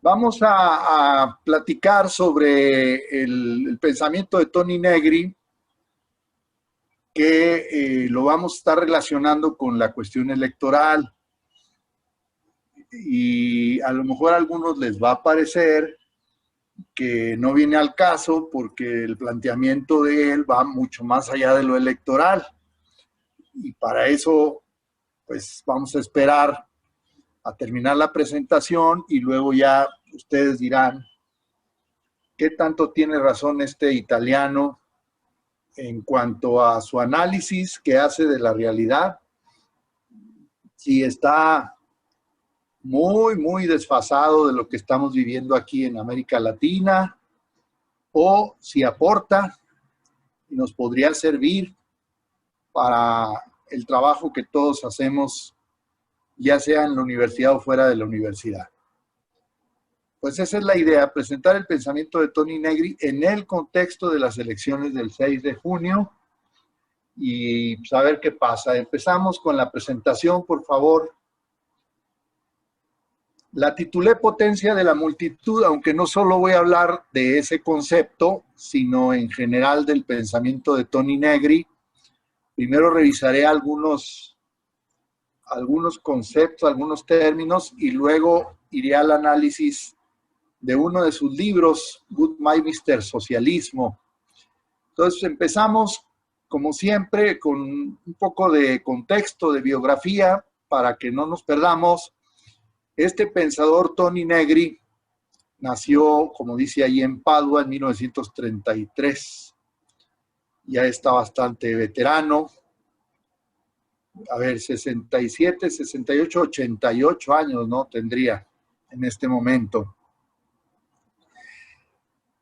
Vamos a platicar sobre el pensamiento de Toni Negri, que lo vamos a estar relacionando con la cuestión electoral. Y a lo mejor a algunos les va a parecer que no viene al caso porque el planteamiento de él va mucho más allá de lo electoral. Y para eso, pues vamos a esperar a terminar la presentación y luego ya ustedes dirán qué tanto tiene razón este italiano en cuanto a su análisis que hace de la realidad, si está muy desfasado de lo que estamos viviendo aquí en América Latina, o si aporta y nos podría servir para el trabajo que todos hacemos, ya sea en la universidad o fuera de la universidad. Pues esa es la idea, presentar el pensamiento de Toni Negri en el contexto de las elecciones del 6 de junio y saber qué pasa. Empezamos con la presentación, por favor. La titulé Potencia de la Multitud, aunque no solo voy a hablar de ese concepto, sino en general del pensamiento de Toni Negri. Primero revisaré algunos conceptos, algunos términos, y luego iré al análisis de uno de sus libros, Goodbye Mr. Socialismo. Entonces empezamos, como siempre, con un poco de contexto, de biografía, para que no nos perdamos. Este pensador, Toni Negri, nació, como dice ahí, en Padua en 1933. Ya está bastante veterano. A ver, 67, 68, 88 años, ¿no? Tendría en este momento.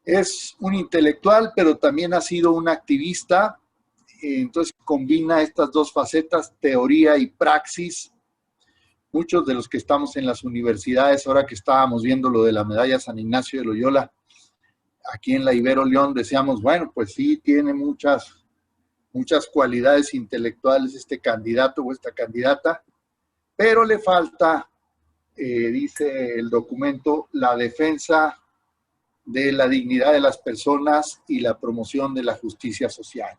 Es un intelectual, pero también ha sido un activista. Entonces combina estas dos facetas, teoría y praxis. Muchos de los que estamos en las universidades, ahora que estábamos viendo lo de la medalla San Ignacio de Loyola, aquí en la Ibero León, decíamos, bueno, pues sí, tiene muchas cualidades intelectuales este candidato o esta candidata, pero le falta, dice el documento, la defensa de la dignidad de las personas y la promoción de la justicia social.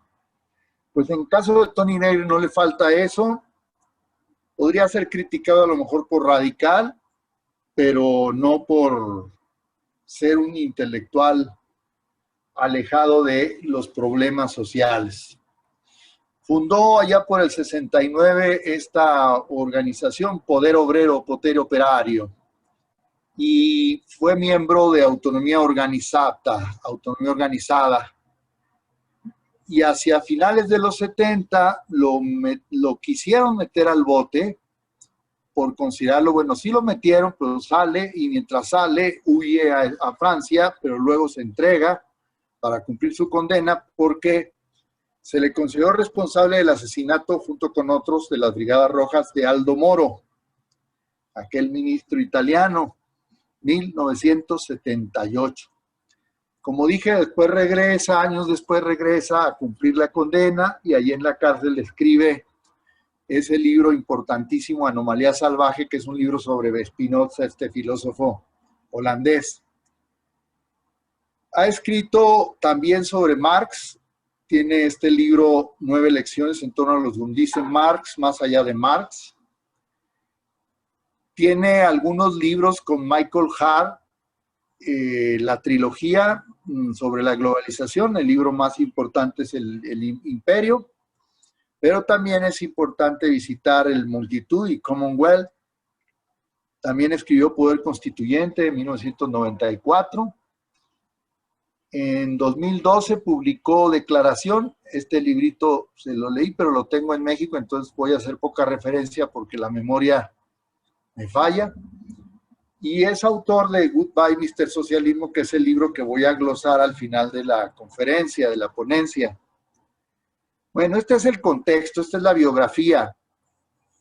Pues en caso de Toni Negri no le falta eso. Podría ser criticado a lo mejor por radical, pero no por ser un intelectual alejado de los problemas sociales. Fundó allá por el 69 esta organización Poder Obrero, Potere Operario, y fue miembro de Autonomía Organizada. Y hacia finales de los 70 lo quisieron meter al bote por considerarlo, bueno, sí lo metieron, pero sale, y mientras sale huye a Francia, pero luego se entrega para cumplir su condena porque se le consideró responsable del asesinato junto con otros de las Brigadas Rojas de Aldo Moro, aquel ministro italiano, 1978. Como dije, años después regresa a cumplir la condena y allí en la cárcel escribe ese libro importantísimo, Anomalía Salvaje, que es un libro sobre Spinoza, este filósofo holandés. Ha escrito también sobre Marx, tiene este libro 9 lecciones en torno a los Gundice Marx, más allá de Marx. Tiene algunos libros con Michael Hart, la trilogía sobre la globalización, el libro más importante es el Imperio, pero también es importante visitar el Multitud y Commonwealth. También escribió Poder Constituyente en 1994. En 2012 publicó Declaración. Este librito se lo leí, pero lo tengo en México, entonces voy a hacer poca referencia porque la memoria me falla. Y es autor de Goodbye Mr. Socialismo, que es el libro que voy a glosar al final de la conferencia, de la ponencia. Bueno, este es el contexto, esta es la biografía.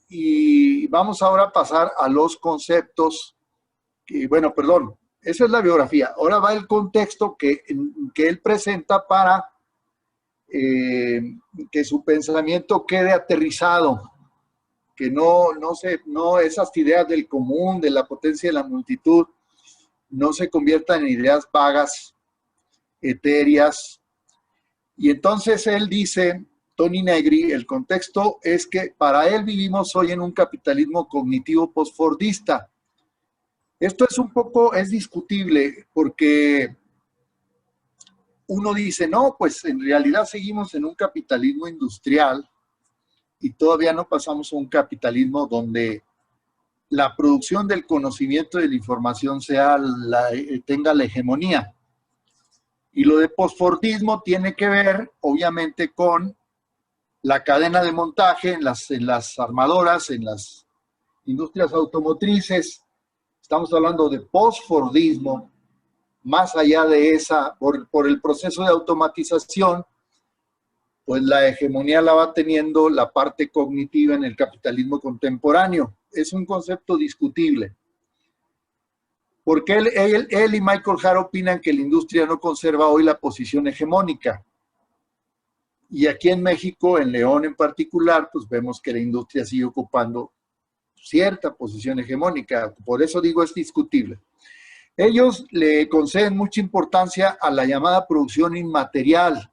Y vamos ahora a pasar a los conceptos. Bueno, perdón, esa es la biografía. Ahora va el contexto que él presenta para que su pensamiento quede aterrizado, que no esas ideas del común, de la potencia de la multitud, no se conviertan en ideas vagas, etéreas. Y entonces él dice, Tony Negri, el contexto es que para él vivimos hoy en un capitalismo cognitivo postfordista. Esto es un poco, es discutible porque uno dice, no, pues en realidad seguimos en un capitalismo industrial y todavía no pasamos a un capitalismo donde la producción del conocimiento y de la información tenga la hegemonía. Y lo de postfordismo tiene que ver, obviamente, con la cadena de montaje en las armadoras, en las industrias automotrices. Estamos hablando de postfordismo, más allá de esa, por el proceso de automatización, pues la hegemonía la va teniendo la parte cognitiva en el capitalismo contemporáneo. Es un concepto discutible. Porque él y Michael Hart opinan que la industria no conserva hoy la posición hegemónica. Y aquí en México, en León en particular, pues vemos que la industria sigue ocupando cierta posición hegemónica. Por eso digo, es discutible. Ellos le conceden mucha importancia a la llamada producción inmaterial.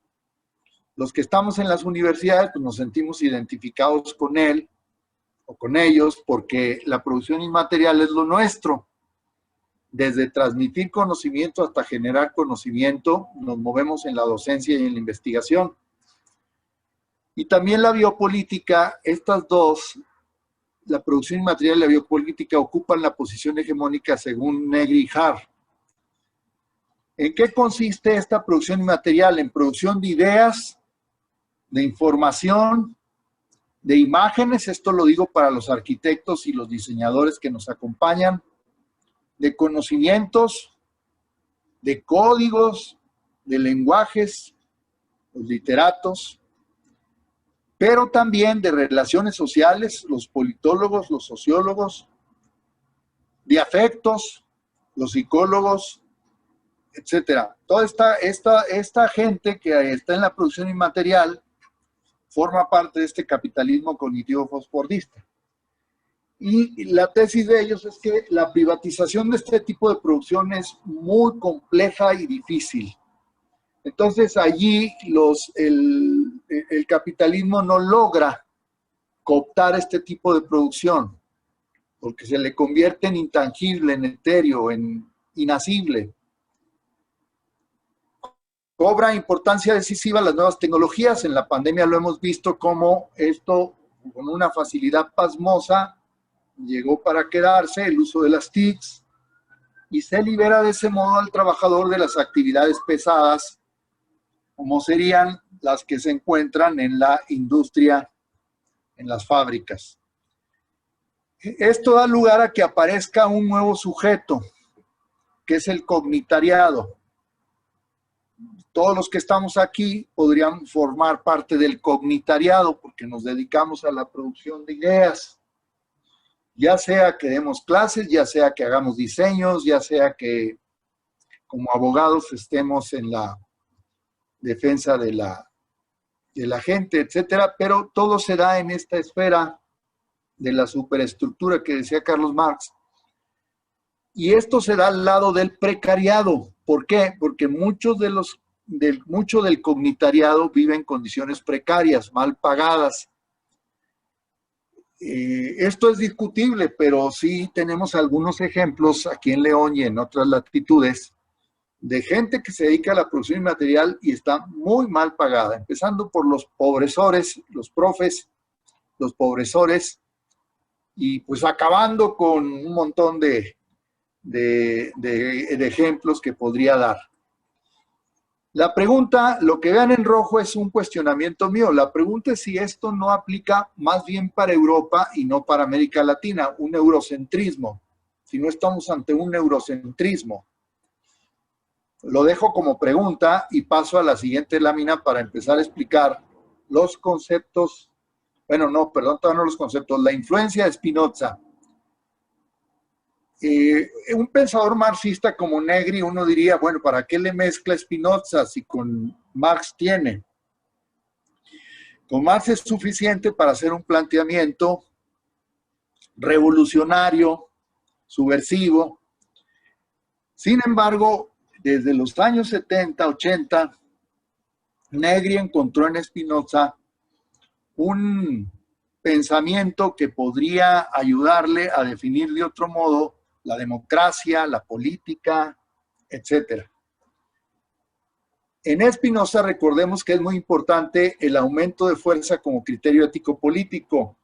Los que estamos en las universidades, pues nos sentimos identificados con él o con ellos porque la producción inmaterial es lo nuestro. Desde transmitir conocimiento hasta generar conocimiento, nos movemos en la docencia y en la investigación. Y también la biopolítica, estas dos, la producción inmaterial y la biopolítica, ocupan la posición hegemónica según Negri y Hart. ¿En qué consiste esta producción inmaterial? En producción de ideas, de información, de imágenes, esto lo digo para los arquitectos y los diseñadores que nos acompañan, de conocimientos, de códigos, de lenguajes, los literatos, pero también de relaciones sociales, los politólogos, los sociólogos, de afectos, los psicólogos, etcétera. Toda esta gente que está en la producción inmaterial forma parte de este capitalismo cognitivo postfordista. Y la tesis de ellos es que la privatización de este tipo de producción es muy compleja y difícil. Entonces allí el capitalismo no logra cooptar este tipo de producción, porque se le convierte en intangible, en etéreo, en inacible. Cobra importancia decisiva las nuevas tecnologías. En la pandemia lo hemos visto como esto, con una facilidad pasmosa, llegó para quedarse, el uso de las TICs, y se libera de ese modo al trabajador de las actividades pesadas, como serían las que se encuentran en la industria, en las fábricas. Esto da lugar a que aparezca un nuevo sujeto, que es el cognitariado. Todos los que estamos aquí podrían formar parte del cognitariado porque nos dedicamos a la producción de ideas. Ya sea que demos clases, ya sea que hagamos diseños, ya sea que como abogados estemos en la defensa de la gente, etcétera, pero todo se da en esta esfera de la superestructura que decía Carlos Marx. Y esto se da al lado del precariado. ¿Por qué? Porque mucho del cognitariado vive en condiciones precarias, mal pagadas. Esto es discutible, pero sí tenemos algunos ejemplos aquí en León y en otras latitudes de gente que se dedica a la producción inmaterial y está muy mal pagada, empezando por los pobresores, los profes, los pobresores, y pues acabando con un montón de ejemplos que podría dar. La pregunta, lo que vean en rojo es un cuestionamiento mío. La pregunta es si esto no aplica más bien para Europa y no para América Latina, un eurocentrismo, si no estamos ante un eurocentrismo. Lo dejo como pregunta y paso a la siguiente lámina para empezar a explicar los conceptos, bueno, no, perdón, todavía no los conceptos, la influencia de Spinoza. Un pensador marxista como Negri, uno diría, bueno, ¿para qué le mezcla Spinoza si con Marx tiene? Con Marx es suficiente para hacer un planteamiento revolucionario, subversivo, Sin embargo, desde los años 70, 80, Negri encontró en Spinoza un pensamiento que podría ayudarle a definir de otro modo la democracia, la política, etc. En Spinoza recordemos que es muy importante el aumento de fuerza como criterio ético-político.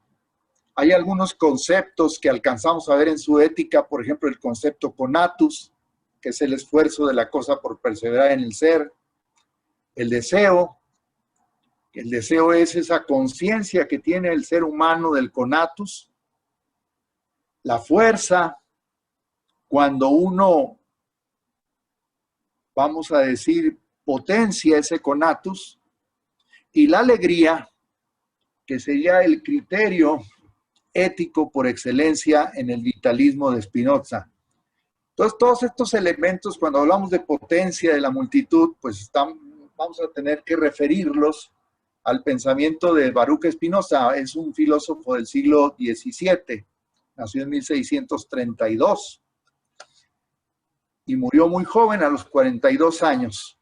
Hay algunos conceptos que alcanzamos a ver en su ética, por ejemplo, el concepto conatus, que es el esfuerzo de la cosa por perseverar en el ser, el deseo es esa conciencia que tiene el ser humano del conatus, la fuerza, cuando uno, vamos a decir, potencia ese conatus, y la alegría, que sería el criterio ético por excelencia en el vitalismo de Spinoza. Entonces, todos estos elementos, cuando hablamos de potencia de la multitud, pues vamos a tener que referirlos al pensamiento de Baruch Spinoza. Es un filósofo del siglo XVII, nació en 1632 y murió muy joven, a los 42 años.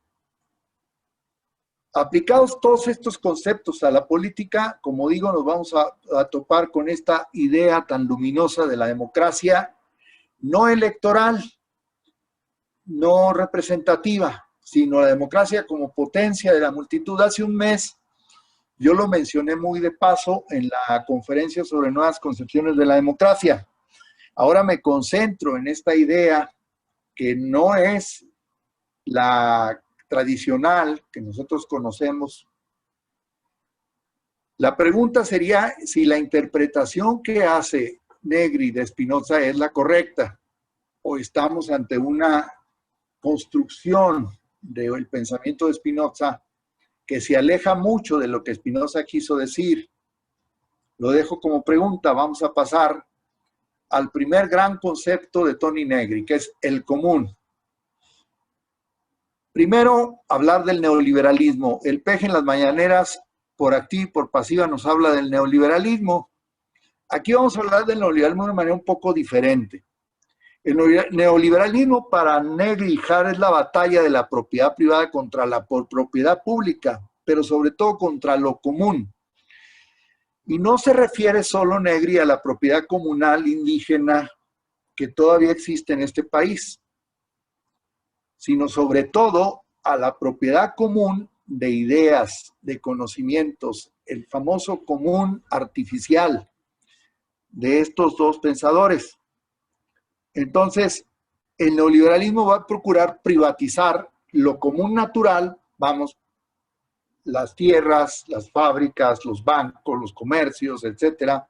Aplicados todos estos conceptos a la política, como digo, nos vamos a topar con esta idea tan luminosa de la democracia no electoral, no representativa, sino la democracia como potencia de la multitud. Hace un mes yo lo mencioné muy de paso en la conferencia sobre nuevas concepciones de la democracia. Ahora me concentro en esta idea que no es la tradicional que nosotros conocemos. La pregunta sería si la interpretación que hace Negri de Spinoza es la correcta o estamos ante una construcción del pensamiento de Spinoza que se aleja mucho de lo que Spinoza quiso decir. Lo dejo como pregunta. Vamos a pasar al primer gran concepto de Tony Negri, que es el común. Primero, hablar del neoliberalismo. El Peje en las mañaneras, por activa y por pasiva, nos habla del neoliberalismo. Aquí vamos a hablar del neoliberalismo de una manera un poco diferente. El neoliberalismo para Negri y Hart es la batalla de la propiedad privada contra la propiedad pública, pero sobre todo contra lo común. Y no se refiere solo Negri a la propiedad comunal indígena que todavía existe en este país, sino sobre todo a la propiedad común de ideas, de conocimientos, el famoso común artificial de estos dos pensadores. Entonces, el neoliberalismo va a procurar privatizar lo común natural, vamos, las tierras, las fábricas, los bancos, los comercios, etcétera,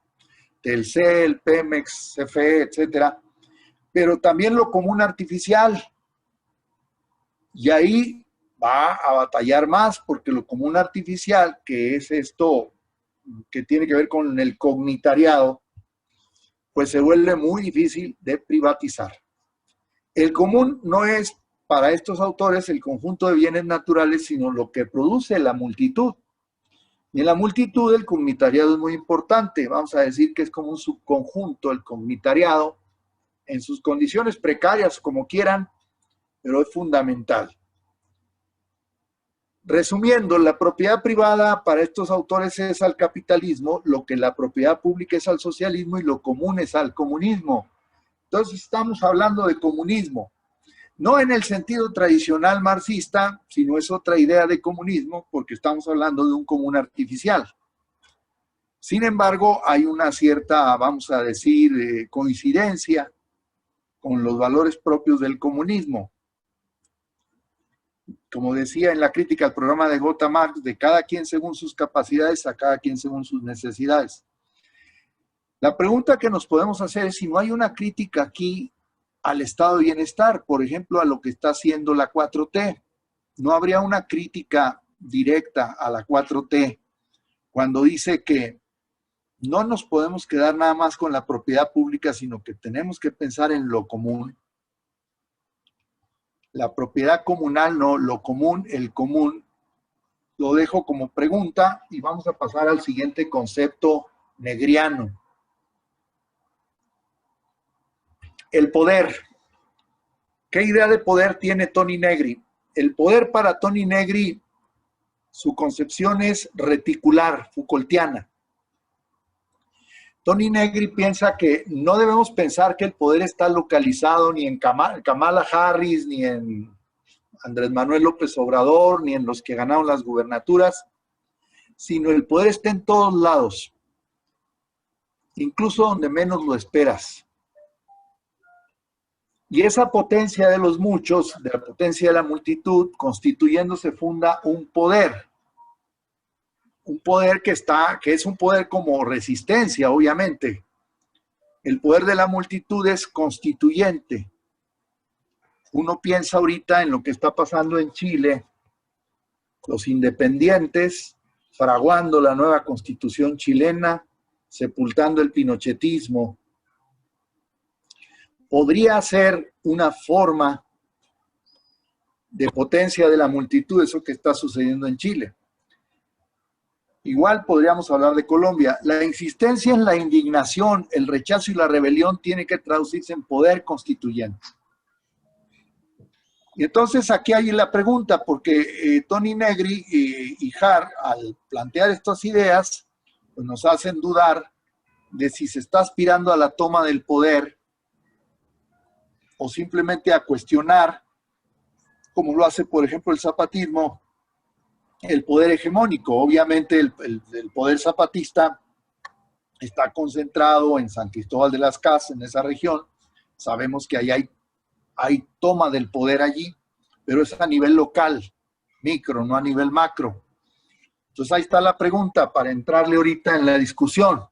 Telcel, Pemex, CFE, etcétera, pero también lo común artificial. Y ahí va a batallar más, porque lo común artificial, que es esto que tiene que ver con el cognitariado, pues se vuelve muy difícil de privatizar. El común no es para estos autores el conjunto de bienes naturales, sino lo que produce la multitud. Y en la multitud el cognitariado es muy importante. Vamos a decir que es como un subconjunto, el cognitariado, en sus condiciones precarias, como quieran, pero es fundamental. Resumiendo, la propiedad privada para estos autores es al capitalismo, lo que la propiedad pública es al socialismo y lo común es al comunismo. Entonces estamos hablando de comunismo, no en el sentido tradicional marxista, sino es otra idea de comunismo porque estamos hablando de un común artificial. Sin embargo, hay una cierta, vamos a decir, coincidencia con los valores propios del comunismo. Como decía en la crítica al programa de Gotha Marx, de cada quien según sus capacidades, a cada quien según sus necesidades. La pregunta que nos podemos hacer es si no hay una crítica aquí al estado de bienestar, por ejemplo, a lo que está haciendo la 4T. No habría una crítica directa a la 4T cuando dice que no nos podemos quedar nada más con la propiedad pública, sino que tenemos que pensar en lo común. La propiedad comunal, no, lo común, el común. Lo dejo como pregunta y vamos a pasar al siguiente concepto negriano. El poder. ¿Qué idea de poder tiene Toni Negri? El poder para Toni Negri, su concepción es reticular, Foucaultiana. Toni Negri piensa que no debemos pensar que el poder está localizado ni en Kamala Harris, ni en Andrés Manuel López Obrador, ni en los que ganaron las gubernaturas, sino el poder está en todos lados, incluso donde menos lo esperas. Y esa potencia de los muchos, de la potencia de la multitud, constituyéndose funda un poder que es un poder como resistencia, obviamente. El poder de la multitud es constituyente. Uno piensa ahorita en lo que está pasando en Chile, los independientes fraguando la nueva constitución chilena, sepultando el pinochetismo. Podría ser una forma de potencia de la multitud eso que está sucediendo en Chile. Igual podríamos hablar de Colombia. La insistencia en la indignación, el rechazo y la rebelión tiene que traducirse en poder constituyente. Y entonces aquí hay la pregunta, porque Toni Negri y Hart, al plantear estas ideas, pues nos hacen dudar de si se está aspirando a la toma del poder o simplemente a cuestionar, como lo hace, por ejemplo, el zapatismo, el poder hegemónico. Obviamente el poder zapatista está concentrado en San Cristóbal de las Casas, en esa región. Sabemos que ahí hay toma del poder allí, pero es a nivel local, micro, no a nivel macro. Entonces ahí está la pregunta para entrarle ahorita en la discusión.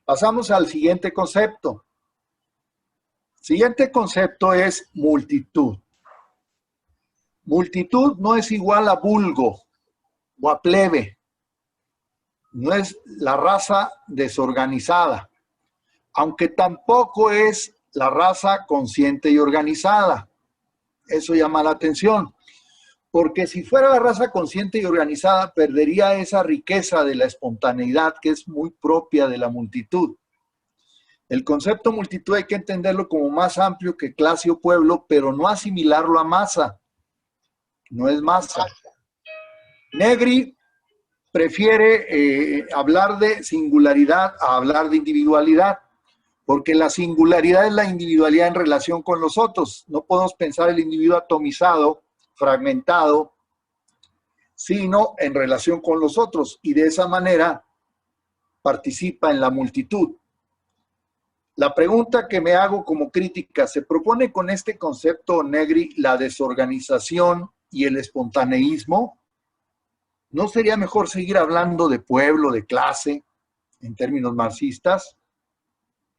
Pasamos al siguiente concepto. Siguiente concepto es multitud. Multitud no es igual a vulgo o a plebe. No es la raza desorganizada, aunque tampoco es la raza consciente y organizada. Eso llama la atención, porque si fuera la raza consciente y organizada, perdería esa riqueza de la espontaneidad que es muy propia de la multitud. El concepto multitud hay que entenderlo como más amplio que clase o pueblo, pero no asimilarlo a masa. No es masa. Negri prefiere hablar de singularidad a hablar de individualidad, porque la singularidad es la individualidad en relación con los otros. No podemos pensar el individuo atomizado, fragmentado, sino en relación con los otros, y de esa manera participa en la multitud. La pregunta que me hago como crítica, ¿se propone con este concepto Negri la desorganización y el espontaneísmo? ¿No sería mejor seguir hablando de pueblo, de clase, en términos marxistas?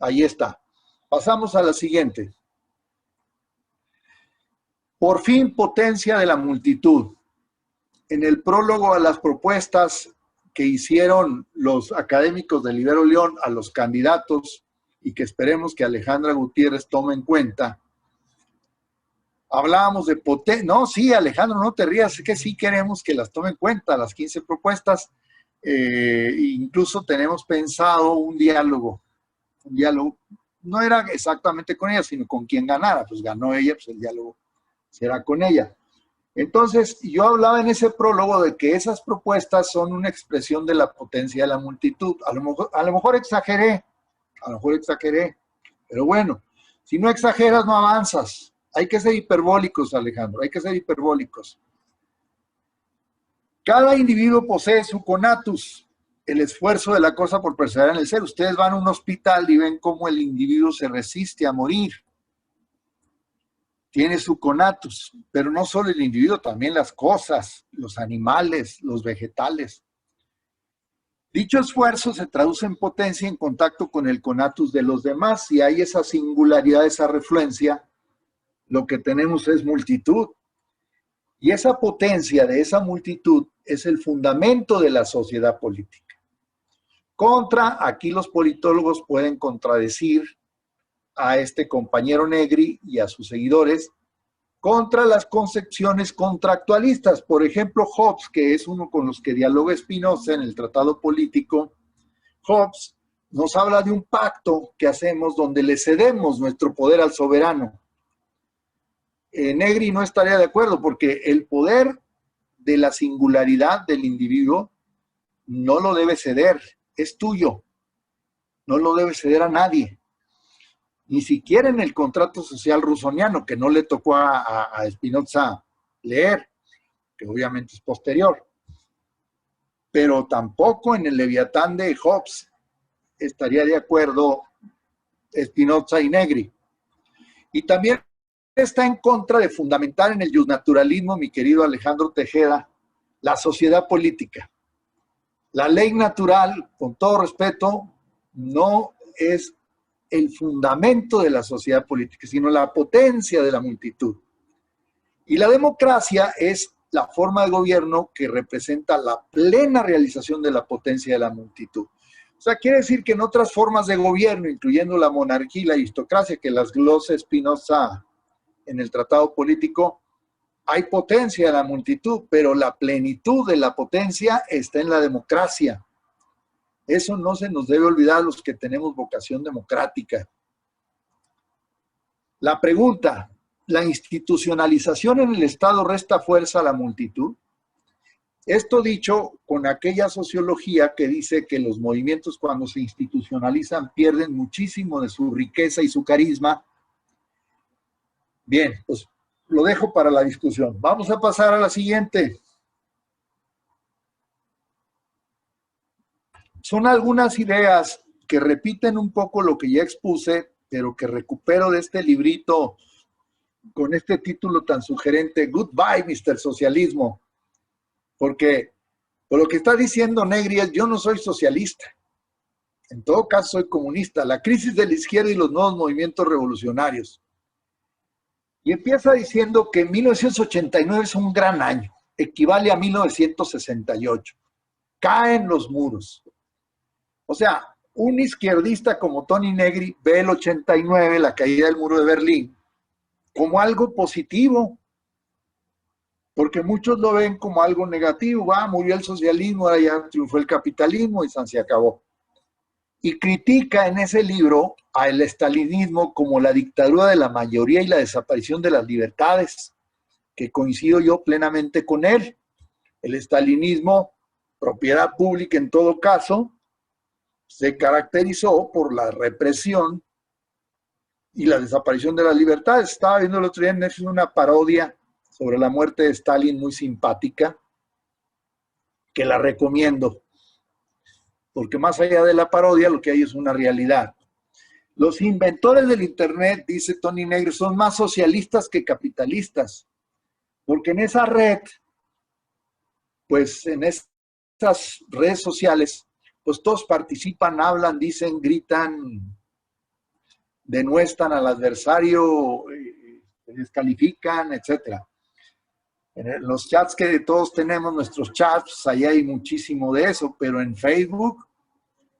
Ahí está. Pasamos a la siguiente. Por fin, potencia de la multitud. En el prólogo a las propuestas que hicieron los académicos del Ibero León a los candidatos y que esperemos que Alejandra Gutiérrez tome en cuenta, hablábamos de potencia. No, sí, Alejandro, no te rías, es que sí queremos que las tome en cuenta, las 15 propuestas. Incluso tenemos pensado un diálogo, no era exactamente con ella, sino con quien ganara. Pues ganó ella, pues el diálogo será con ella. Entonces, yo hablaba en ese prólogo de que esas propuestas son una expresión de la potencia de la multitud. A lo mejor exageré, pero bueno, si no exageras, no avanzas. Hay que ser hiperbólicos, Alejandro, hay que ser hiperbólicos. Cada individuo posee su conatus, el esfuerzo de la cosa por perseverar en el ser. Ustedes van a un hospital y ven cómo el individuo se resiste a morir. Tiene su conatus, pero no solo el individuo, también las cosas, los animales, los vegetales. Dicho esfuerzo se traduce en potencia en contacto con el conatus de los demás. Si hay esa singularidad, esa refluencia, lo que tenemos es multitud. Y esa potencia de esa multitud es el fundamento de la sociedad política. Aquí los politólogos pueden contradecir a este compañero Negri y a sus seguidores contra las concepciones contractualistas. Por ejemplo, Hobbes, que es uno con los que dialoga Spinoza en el Tratado Político, Hobbes nos habla de un pacto que hacemos donde le cedemos nuestro poder al soberano. Negri no estaría de acuerdo porque el poder de la singularidad del individuo no lo debe ceder, es tuyo, no lo debe ceder a nadie. Ni siquiera en el contrato social rusoniano, que no le tocó a Spinoza leer, que obviamente es posterior, pero tampoco en el Leviatán de Hobbes estaría de acuerdo Spinoza y Negri. Y también está en contra de fundamentar en el justnaturalismo, mi querido Alejandro Tejeda, la sociedad política. La ley natural, con todo respeto, no es el fundamento de la sociedad política, sino la potencia de la multitud. Y la democracia es la forma de gobierno que representa la plena realización de la potencia de la multitud. O sea, quiere decir que en otras formas de gobierno, incluyendo la monarquía y la aristocracia, que las glosa Spinoza en el tratado político, hay potencia de la multitud, pero la plenitud de la potencia está en la democracia. Eso no se nos debe olvidar a los que tenemos vocación democrática. La pregunta, ¿la institucionalización en el Estado resta fuerza a la multitud? Esto dicho con aquella sociología que dice que los movimientos cuando se institucionalizan pierden muchísimo de su riqueza y su carisma. Bien, pues lo dejo para la discusión. Vamos a pasar a la siguiente. Son algunas ideas que repiten un poco lo que ya expuse, pero que recupero de este librito con este título tan sugerente, Goodbye, Mr. Socialismo. Porque por lo que está diciendo Negri es, yo no soy socialista. En todo caso, soy comunista. La crisis de la izquierda y los nuevos movimientos revolucionarios. Y empieza diciendo que 1989 es un gran año. Equivale a 1968. Caen los muros. O sea, un izquierdista como Tony Negri ve el 89, la caída del muro de Berlín, como algo positivo, porque muchos lo ven como algo negativo. Murió el socialismo, ahora ya triunfó el capitalismo y se acabó. Y critica en ese libro al estalinismo como la dictadura de la mayoría y la desaparición de las libertades, que coincido yo plenamente con él. El estalinismo, propiedad pública en todo caso, se caracterizó por la represión y la desaparición de las libertades. Estaba viendo el otro día en Netflix una parodia sobre la muerte de Stalin muy simpática, que la recomiendo, porque más allá de la parodia lo que hay es una realidad. Los inventores del Internet, dice Tony Negri, son más socialistas que capitalistas, porque en esa red, pues en estas redes sociales, pues todos participan, hablan, dicen, gritan, denuestran al adversario, descalifican, etcétera. En los chats que todos tenemos, nuestros chats, ahí hay muchísimo de eso, pero en Facebook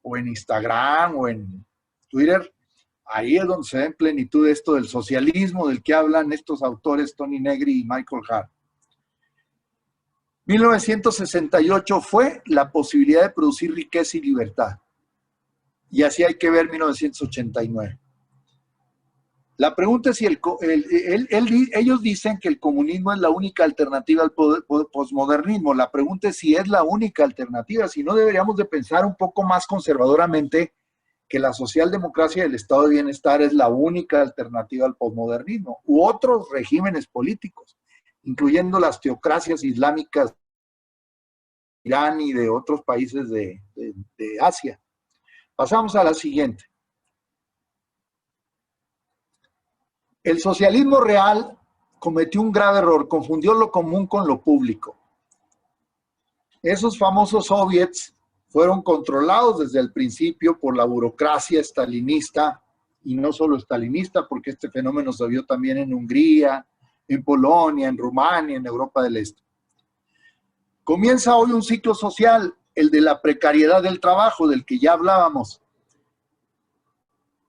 o en Instagram o en Twitter, ahí es donde se ve en plenitud esto del socialismo del que hablan estos autores Tony Negri y Michael Hart. 1968 fue la posibilidad de producir riqueza y libertad. Y así hay que ver 1989. La pregunta es si ellos dicen que el comunismo es la única alternativa al posmodernismo. La pregunta es si es la única alternativa, si no deberíamos de pensar un poco más conservadoramente que la socialdemocracia del estado de bienestar es la única alternativa al posmodernismo u otros regímenes políticos, incluyendo las teocracias islámicas de Irán y de otros países de Asia. Pasamos a la siguiente. El socialismo real cometió un grave error, confundió lo común con lo público. Esos famosos soviets fueron controlados desde el principio por la burocracia estalinista, y no solo estalinista, porque este fenómeno se vio también en Hungría, en Polonia, en Rumania, en Europa del Este. Comienza hoy un ciclo social, el de la precariedad del trabajo, del que ya hablábamos.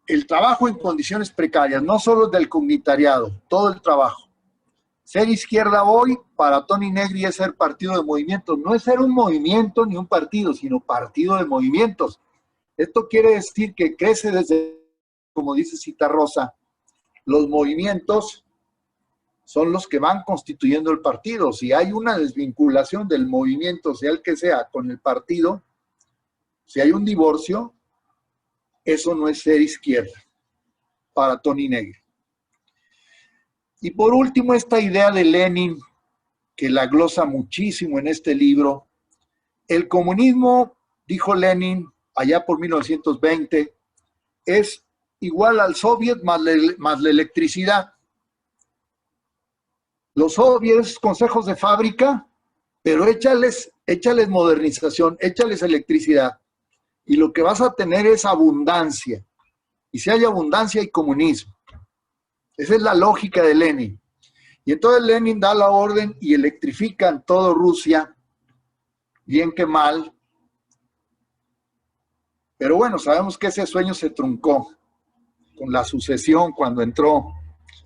El trabajo en condiciones precarias, no solo del comunitariado, todo el trabajo. Ser izquierda hoy, para Tony Negri, es ser partido de movimientos. No es ser un movimiento ni un partido, sino partido de movimientos. Esto quiere decir que crece desde, como dice Citarrosa, los movimientos son los que van constituyendo el partido. Si hay una desvinculación del movimiento, sea el que sea, con el partido, si hay un divorcio, eso no es ser izquierda para Toni Negri. Y por último, esta idea de Lenin, que la glosa muchísimo en este libro. El comunismo, dijo Lenin, allá por 1920, es igual al soviet más la electricidad. Los soviets, consejos de fábrica, pero échales modernización, échales electricidad. Y lo que vas a tener es abundancia. Y si hay abundancia, hay comunismo. Esa es la lógica de Lenin. Y entonces Lenin da la orden y electrifican todo Rusia, bien que mal. Pero bueno, sabemos que ese sueño se truncó con la sucesión cuando entró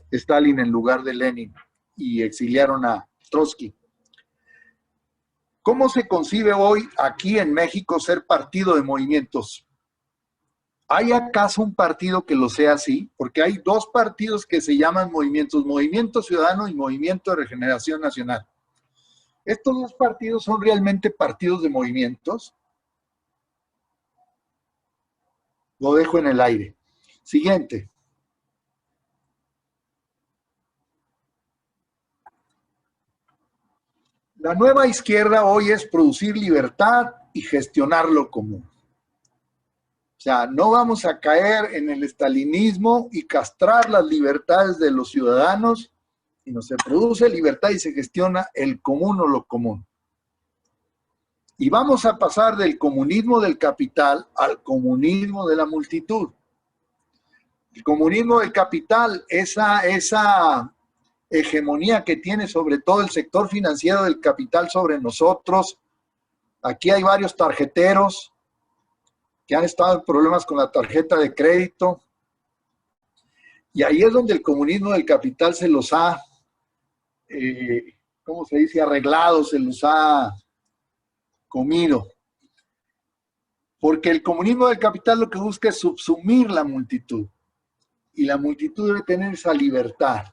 Stalin en lugar de Lenin y exiliaron a Trotsky. ¿Cómo se concibe hoy aquí en México ser partido de movimientos? ¿Hay acaso un partido que lo sea así? Porque hay dos partidos que se llaman movimientos, Movimiento Ciudadano y Movimiento de Regeneración Nacional. ¿Estos dos partidos son realmente partidos de movimientos? Lo dejo en el aire. Siguiente. La nueva izquierda hoy es producir libertad y gestionar lo común. O sea, no vamos a caer en el estalinismo y castrar las libertades de los ciudadanos, sino se produce libertad y se gestiona el común o lo común. Y vamos a pasar del comunismo del capital al comunismo de la multitud. El comunismo del capital, esa hegemonía que tiene sobre todo el sector financiero del capital sobre nosotros. Aquí hay varios tarjeteros que han estado en problemas con la tarjeta de crédito. Y ahí es donde el comunismo del capital se los ha, ¿cómo se dice?, arreglado, se los ha comido. Porque el comunismo del capital lo que busca es subsumir la multitud. Y la multitud debe tener esa libertad.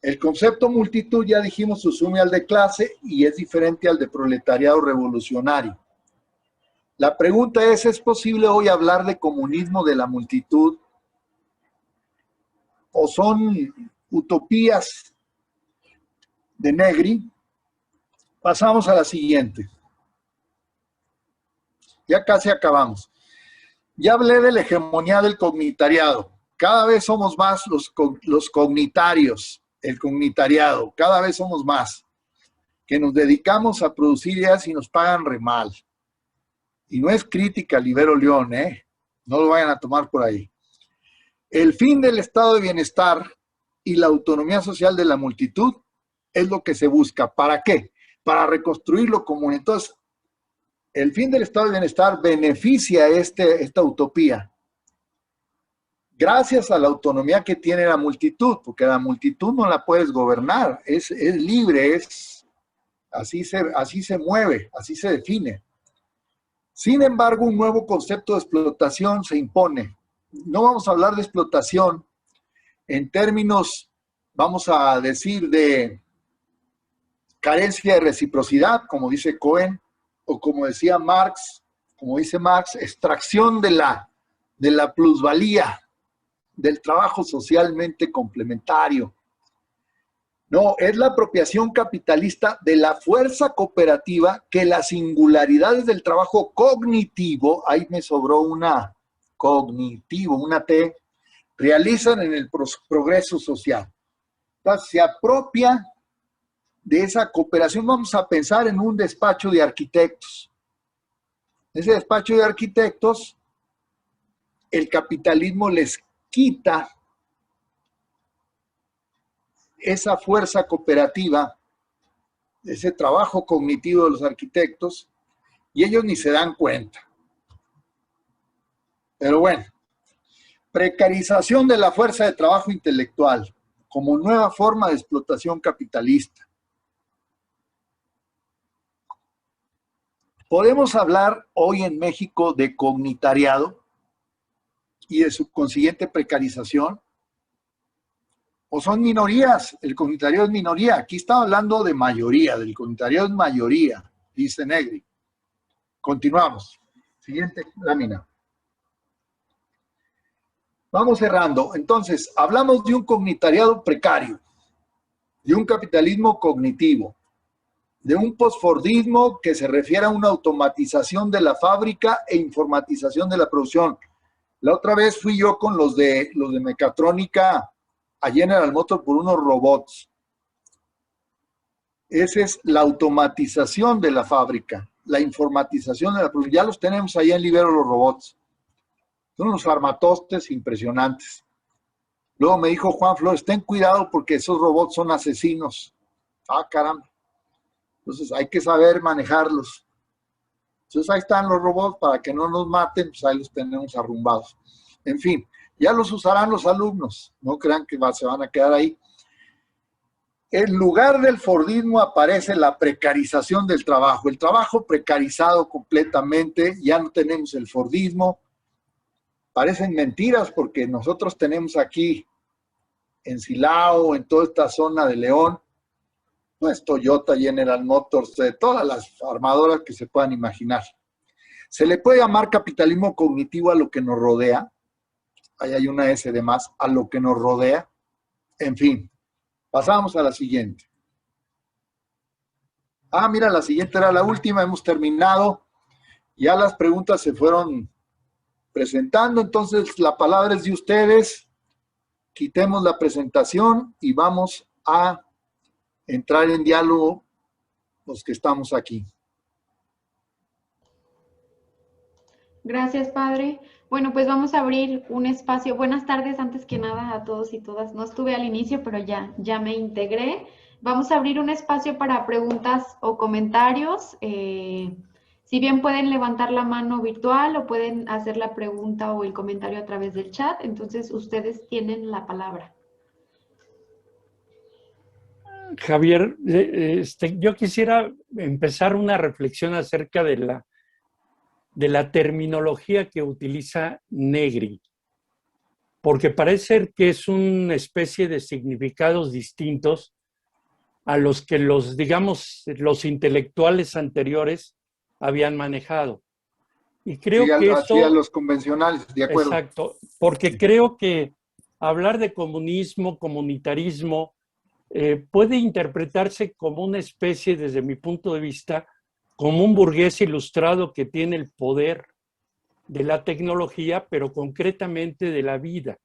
El concepto multitud, ya dijimos, subsume al de clase y es diferente al de proletariado revolucionario. La pregunta ¿es posible hoy hablar de comunismo de la multitud? ¿O son utopías de Negri? Pasamos a la siguiente. Ya casi acabamos. Ya hablé de la hegemonía del cognitariado. Cada vez somos más los cognitarios, el cognitariado. Cada vez somos más que nos dedicamos a producir ideas y nos pagan re mal. Y no es crítica al Ibero León, no lo vayan a tomar por ahí. El fin del estado de bienestar y la autonomía social de la multitud es lo que se busca. ¿Para qué? Para reconstruir lo común. Entonces, el fin del estado de bienestar beneficia esta utopía. Gracias a la autonomía que tiene la multitud, porque la multitud no la puedes gobernar, es libre, así se mueve, así se define. Sin embargo, un nuevo concepto de explotación se impone. No vamos a hablar de explotación en términos, vamos a decir, de carencia de reciprocidad, como dice Cohen, o como decía Marx, como dice Marx, extracción de la plusvalía, del trabajo socialmente complementario. No, es la apropiación capitalista de la fuerza cooperativa que las singularidades del trabajo cognitivo, ahí me sobró una cognitivo, una T, realizan en el progreso social. Entonces, se apropia de esa cooperación. Vamos a pensar en un despacho de arquitectos. Ese despacho de arquitectos, el capitalismo les quita esa fuerza cooperativa, ese trabajo cognitivo de los arquitectos, y ellos ni se dan cuenta. Pero bueno, precarización de la fuerza de trabajo intelectual como nueva forma de explotación capitalista. Podemos hablar hoy en México de cognitariado y de su consiguiente precarización. o son minorías. El comunitario es minoría. Aquí está hablando de mayoría, del comunitario es mayoría, dice Negri. Continuamos. Siguiente lámina. Vamos cerrando. Entonces, hablamos de un comunitariado precario, de un capitalismo cognitivo, de un posfordismo que se refiere a una automatización de la fábrica e informatización de la producción. La otra vez fui yo con los de mecatrónica a General Motors por unos robots. Esa es la automatización de la fábrica, la informatización de la producción. Ya los tenemos allá en Libero los robots. Son unos armatostes impresionantes. Luego me dijo Juan Flores, ten cuidado porque esos robots son asesinos. Ah, caramba. Entonces hay que saber manejarlos. Entonces ahí están los robots para que no nos maten, pues ahí los tenemos arrumbados. En fin, ya los usarán los alumnos, no crean que se van a quedar ahí. En lugar del fordismo aparece la precarización del trabajo, el trabajo precarizado completamente, ya no tenemos el fordismo. Parecen mentiras porque nosotros tenemos aquí en Silao, en toda esta zona de León, pues Toyota, General Motors, todas las armadoras que se puedan imaginar. ¿Se le puede llamar capitalismo cognitivo a lo que nos rodea? Ahí hay una S de más, a lo que nos rodea. En fin, pasamos a la siguiente. Ah, mira, la siguiente era la última, hemos terminado. Ya las preguntas se fueron presentando, entonces la palabra es de ustedes. Quitemos la presentación y vamos a entrar en diálogo los que estamos aquí. Gracias, padre. Bueno, pues vamos a abrir un espacio. Buenas tardes, antes que nada, a todos y todas. No estuve al inicio, pero ya me integré. Vamos a abrir un espacio para preguntas o comentarios. Si bien pueden levantar la mano virtual o pueden hacer la pregunta o el comentario a través del chat, entonces ustedes tienen la palabra. Javier, yo quisiera empezar una reflexión acerca de la terminología que utiliza Negri, porque parece ser que es una especie de significados distintos a los que digamos, los intelectuales anteriores habían manejado. Y creo que eso... a los convencionales, de acuerdo. Exacto, porque creo que hablar de comunismo, comunitarismo, puede interpretarse como una especie, desde mi punto de vista, como un burgués ilustrado que tiene el poder de la tecnología, pero concretamente de la vida.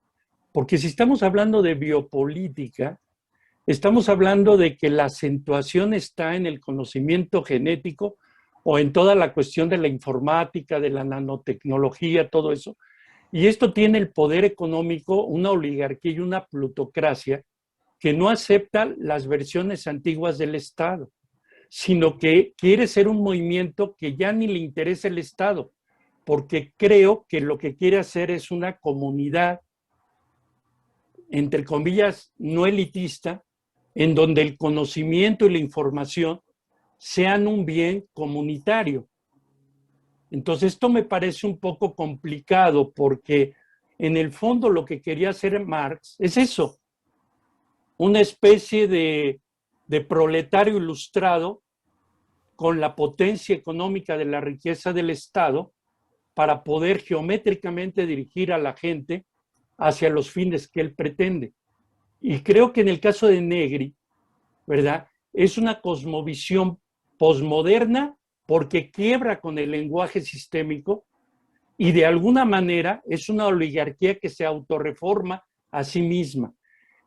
Porque si estamos hablando de biopolítica, estamos hablando de que la acentuación está en el conocimiento genético o en toda la cuestión de la informática, de la nanotecnología, todo eso. Y esto tiene el poder económico, una oligarquía y una plutocracia que no acepta las versiones antiguas del Estado, sino que quiere ser un movimiento que ya ni le interesa el Estado, porque creo que lo que quiere hacer es una comunidad, entre comillas, no elitista, en donde el conocimiento y la información sean un bien comunitario. Entonces, esto me parece un poco complicado porque en el fondo lo que quería hacer Marx es eso, una especie de proletario ilustrado con la potencia económica de la riqueza del Estado para poder geométricamente dirigir a la gente hacia los fines que él pretende. Y creo que en el caso de Negri, ¿verdad? Es una cosmovisión posmoderna porque quiebra con el lenguaje sistémico y de alguna manera es una oligarquía que se autorreforma a sí misma.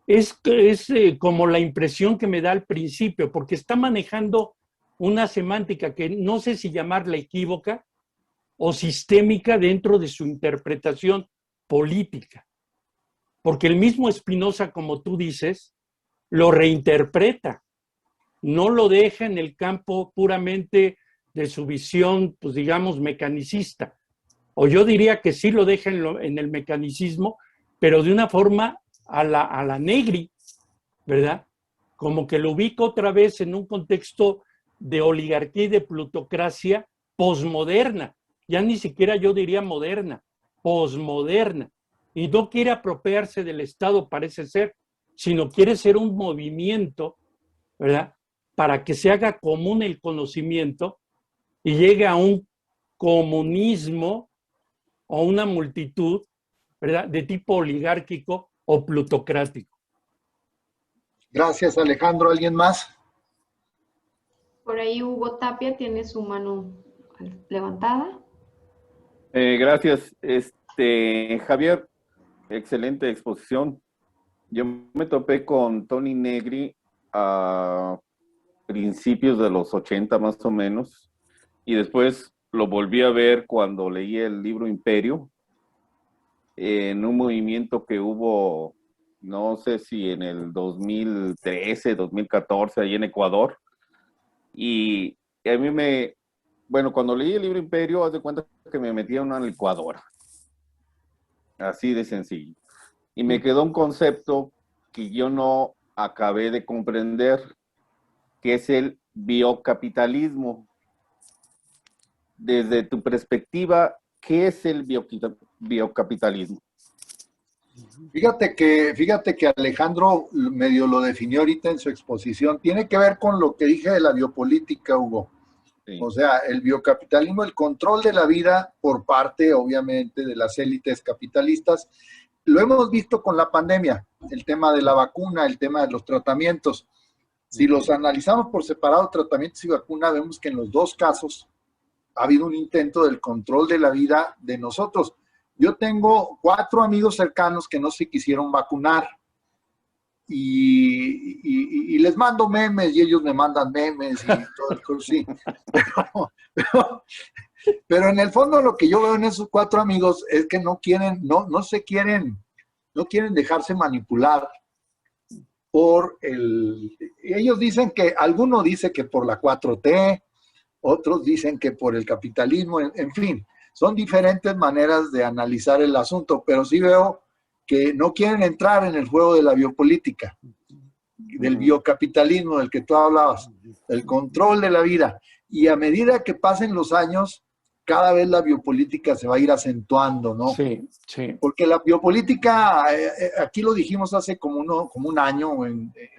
Es como la impresión que me da al principio, porque está manejando una semántica que no sé si llamarla equívoca o sistémica dentro de su interpretación política. Porque el mismo Spinoza, como tú dices, lo reinterpreta, no lo deja en el campo puramente de su visión, pues digamos, mecanicista. O yo diría que sí lo deja en el mecanicismo, pero de una forma a la Negri, ¿verdad? Como que lo ubica otra vez en un contexto de oligarquía y de plutocracia posmoderna, ya ni siquiera yo diría moderna, posmoderna, y no quiere apropiarse del Estado, parece ser, sino quiere ser un movimiento, ¿verdad? Para que se haga común el conocimiento y llegue a un comunismo o una multitud, ¿verdad? De tipo oligárquico o plutocrático. Gracias, Alejandro. ¿Alguien más? Por ahí Hugo Tapia tiene su mano levantada. Gracias, Javier, excelente exposición. Yo me topé con Tony Negri a principios de los 80 más o menos, y después lo volví a ver cuando leí el libro Imperio, en un movimiento que hubo, no sé si en el 2013, 2014, ahí en Ecuador, y a mí bueno, cuando leí el libro Imperio, haz de cuenta que me metí en una licuadora, así de sencillo, y me quedó un concepto que yo no acabé de comprender, que es el biocapitalismo. Desde tu perspectiva, ¿qué es el biocapitalismo? Fíjate que Alejandro medio lo definió ahorita en su exposición. Tiene que ver con lo que dije de la biopolítica, Hugo. Sí. O sea, el biocapitalismo, el control de la vida por parte, obviamente, de las élites capitalistas. Lo hemos visto con la pandemia, el tema de la vacuna, el tema de los tratamientos. Si los analizamos por separado, tratamientos y vacuna, vemos que en los dos casos ha habido un intento del control de la vida de nosotros. Yo tengo 4 amigos cercanos que no se quisieron vacunar y les mando memes y ellos me mandan memes y todo el curso, sí. Pero en el fondo lo que yo veo en esos 4 amigos es que no quieren dejarse manipular por ellos dicen que, alguno dice que por la 4T, otros dicen que por el capitalismo, en fin, son diferentes maneras de analizar el asunto, pero sí veo que no quieren entrar en el juego de la biopolítica, del biocapitalismo del que tú hablabas, el control de la vida. Y a medida que pasen los años, cada vez la biopolítica se va a ir acentuando, ¿no? Sí, sí. Porque la biopolítica, aquí lo dijimos hace como un año,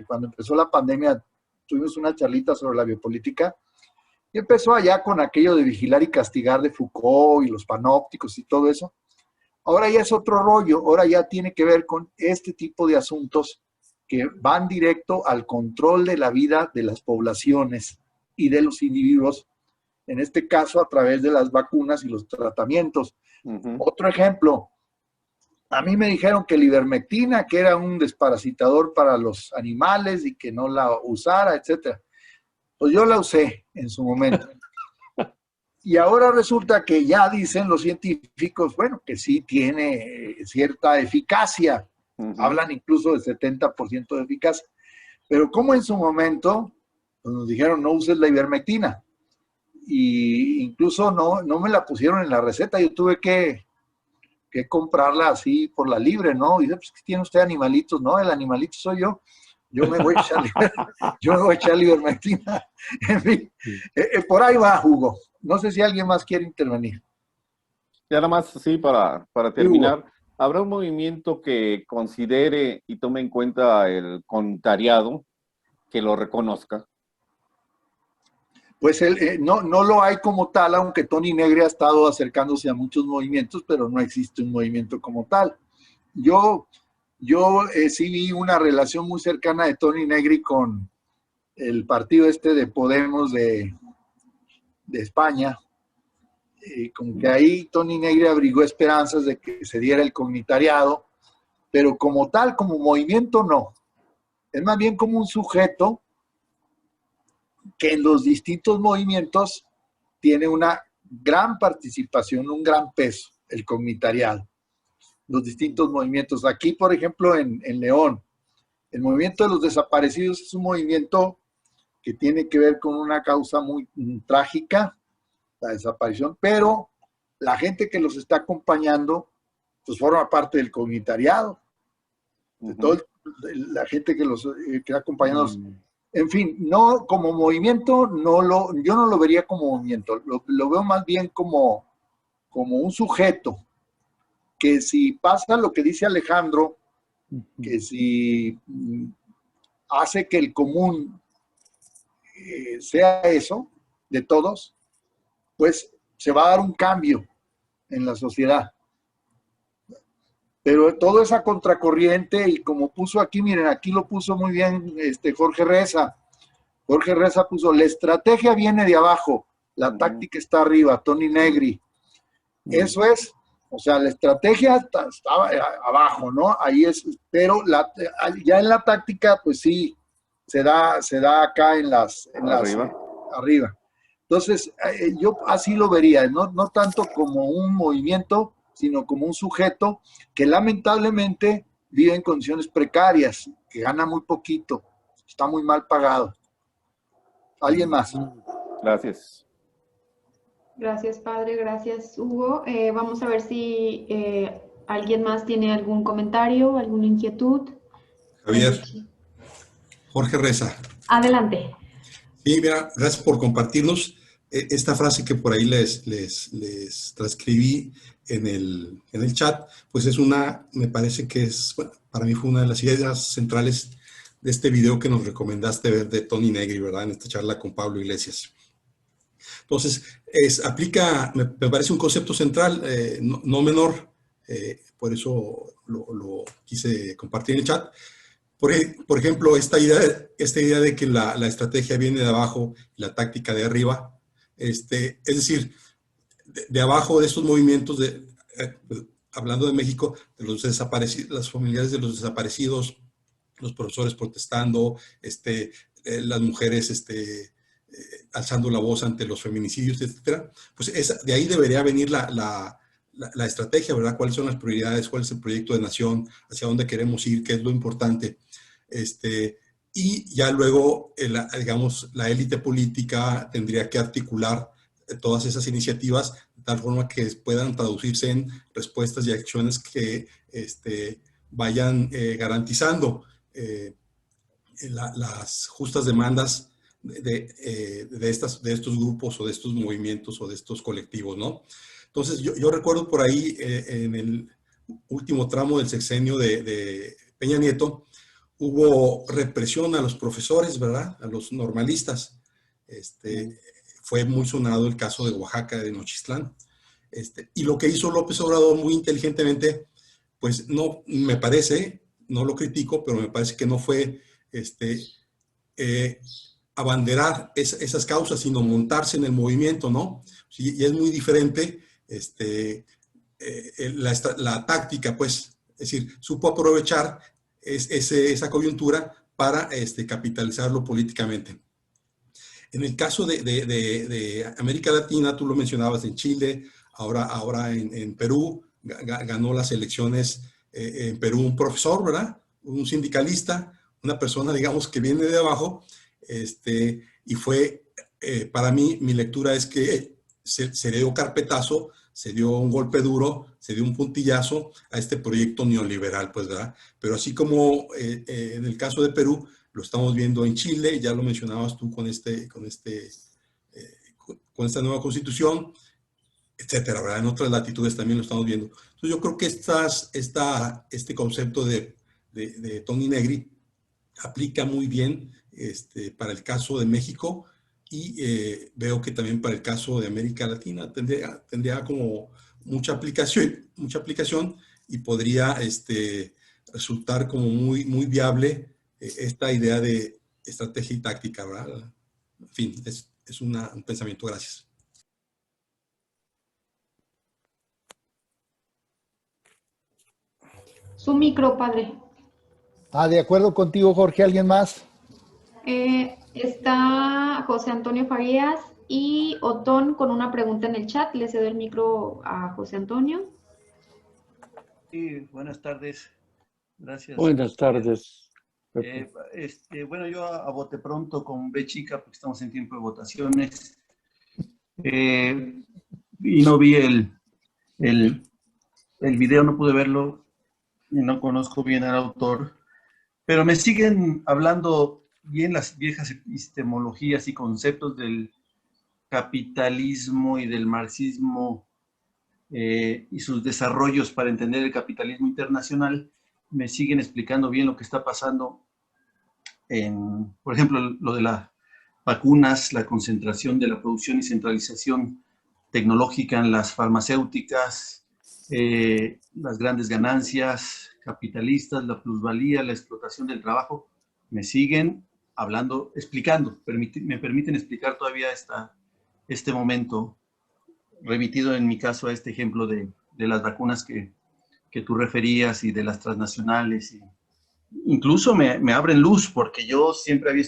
cuando empezó la pandemia, tuvimos una charlita sobre la biopolítica, y empezó allá con aquello de vigilar y castigar de Foucault y los panópticos y todo eso. Ahora ya es otro rollo, ahora ya tiene que ver con este tipo de asuntos que van directo al control de la vida de las poblaciones y de los individuos, en este caso a través de las vacunas y los tratamientos. Otro ejemplo, a mí me dijeron que la ivermectina, que era un desparasitador para los animales y que no la usara, etcétera. Pues yo la usé en su momento. Y ahora resulta que ya dicen los científicos, bueno, que sí tiene cierta eficacia. Hablan incluso de 70% de eficacia. Pero como en su momento pues nos dijeron no uses la ivermectina. Y incluso no me la pusieron en la receta. Yo tuve que comprarla así por la libre, ¿no? Y dice, pues, ¿tiene usted animalitos? No, el animalito soy yo. Yo me voy a echar ivermectina. En fin, por ahí va, Hugo. No sé si alguien más quiere intervenir. Y nada más, sí, para terminar, ¿habrá un movimiento que considere y tome en cuenta el comunitariado, que lo reconozca? Pues no lo hay como tal, aunque Tony Negri ha estado acercándose a muchos movimientos, pero no existe un movimiento como tal. Yo sí vi una relación muy cercana de Tony Negri con el partido de Podemos de España. Como que ahí Tony Negri abrigó esperanzas de que se diera el comunitariado, pero como tal, como movimiento, no. Es más bien como un sujeto que en los distintos movimientos tiene una gran participación, un gran peso, el comunitariado. Los distintos movimientos. Aquí, por ejemplo, en León, el movimiento de los desaparecidos es un movimiento que tiene que ver con una causa muy trágica, la desaparición, pero la gente que los está acompañando, pues forma parte del comunitariado. De toda la gente que los que acompañando. En fin, no, como movimiento, yo no lo vería como movimiento, lo veo más bien como un sujeto que si pasa lo que dice Alejandro, que si hace que el común sea eso, de todos, pues se va a dar un cambio en la sociedad. Pero todo esa contracorriente, y como puso aquí, miren, aquí lo puso muy bien Jorge Reza. Jorge Reza puso, la estrategia viene de abajo, la táctica está arriba, Tony Negri. Eso es, o sea, la estrategia está abajo, ¿no? Ahí es, pero ya en la táctica, pues sí, se da acá en las arriba. Entonces, yo así lo vería, no tanto como un movimiento, sino como un sujeto que lamentablemente vive en condiciones precarias, que gana muy poquito, está muy mal pagado. ¿Alguien más? Gracias. Gracias, padre. Gracias, Hugo. Vamos a ver si alguien más tiene algún comentario, alguna inquietud. Javier, Jorge Reza. Adelante. Sí, mira, gracias por compartirnos esta frase que por ahí les transcribí en el chat, pues es me parece que es, bueno, para mí fue una de las ideas centrales de este video que nos recomendaste ver de Tony Negri, ¿verdad? En esta charla con Pablo Iglesias. Entonces, me parece un concepto central, no menor, por eso lo quise compartir en el chat. Por ejemplo, esta idea de que la estrategia viene de abajo, la táctica de arriba, es decir, de abajo de estos movimientos, hablando de México, de los desaparecidos, las familiares de los desaparecidos, los profesores protestando, las mujeres alzando la voz ante los feminicidios, etcétera, pues de ahí debería venir la estrategia, ¿verdad? ¿Cuáles son las prioridades? ¿Cuál es el proyecto de nación? ¿Hacia dónde queremos ir? ¿Qué es lo importante? Y ya luego, digamos, la élite política tendría que articular todas esas iniciativas de tal forma que puedan traducirse en respuestas y acciones que vayan garantizando las justas demandas de estos grupos o de estos movimientos o de estos colectivos, ¿no? Entonces, yo recuerdo por ahí en el último tramo del sexenio de Peña Nieto, hubo represión a los profesores, ¿verdad? A los normalistas. Fue muy sonado el caso de Oaxaca, de Nochistlán. Y lo que hizo López Obrador muy inteligentemente, pues no, me parece, no lo critico, pero me parece que no fue abanderar esas causas, sino montarse en el movimiento, ¿no? Y es muy diferente la táctica, pues, es decir, supo aprovechar esa coyuntura para capitalizarlo políticamente. En el caso de América Latina, tú lo mencionabas en Chile, ahora en Perú, ganó las elecciones en Perú un profesor, ¿verdad? Un sindicalista, una persona, digamos, que viene de abajo, y fue, para mí, mi lectura es que se le dio carpetazo, se dio un golpe duro, se dio un puntillazo a este proyecto neoliberal, pues, ¿verdad? Pero así como en el caso de Perú, lo estamos viendo en Chile, ya lo mencionabas tú con esta nueva constitución, etcétera, ¿verdad? En otras latitudes también lo estamos viendo. Entonces yo creo que este concepto de Tony Negri aplica muy bien para el caso de México y veo que también para el caso de América Latina tendría como mucha aplicación y podría resultar como muy, muy viable esta idea de estrategia y táctica, ¿verdad? En fin, es un pensamiento. Gracias. Su micro, padre. De acuerdo contigo, Jorge. ¿Alguien más? Está José Antonio Farías y Otón con una pregunta en el chat. Le cedo el micro a José Antonio. Sí, buenas tardes. Gracias. Buenas tardes. Bueno, yo a bote pronto con B chica porque estamos en tiempo de votaciones. Y no vi el video, no pude verlo y no conozco bien al autor, pero me siguen hablando bien las viejas epistemologías y conceptos del capitalismo y del marxismo y sus desarrollos para entender el capitalismo internacional. me siguen explicando bien lo que está pasando en, por ejemplo, lo de las vacunas, la concentración de la producción y centralización tecnológica en las farmacéuticas, las grandes ganancias capitalistas, la plusvalía, la explotación del trabajo. Me siguen hablando, explicando, me permiten explicar todavía este momento, remitido en mi caso a este ejemplo de las vacunas que tú referías y de las transnacionales. Y incluso me abren luz, porque yo siempre había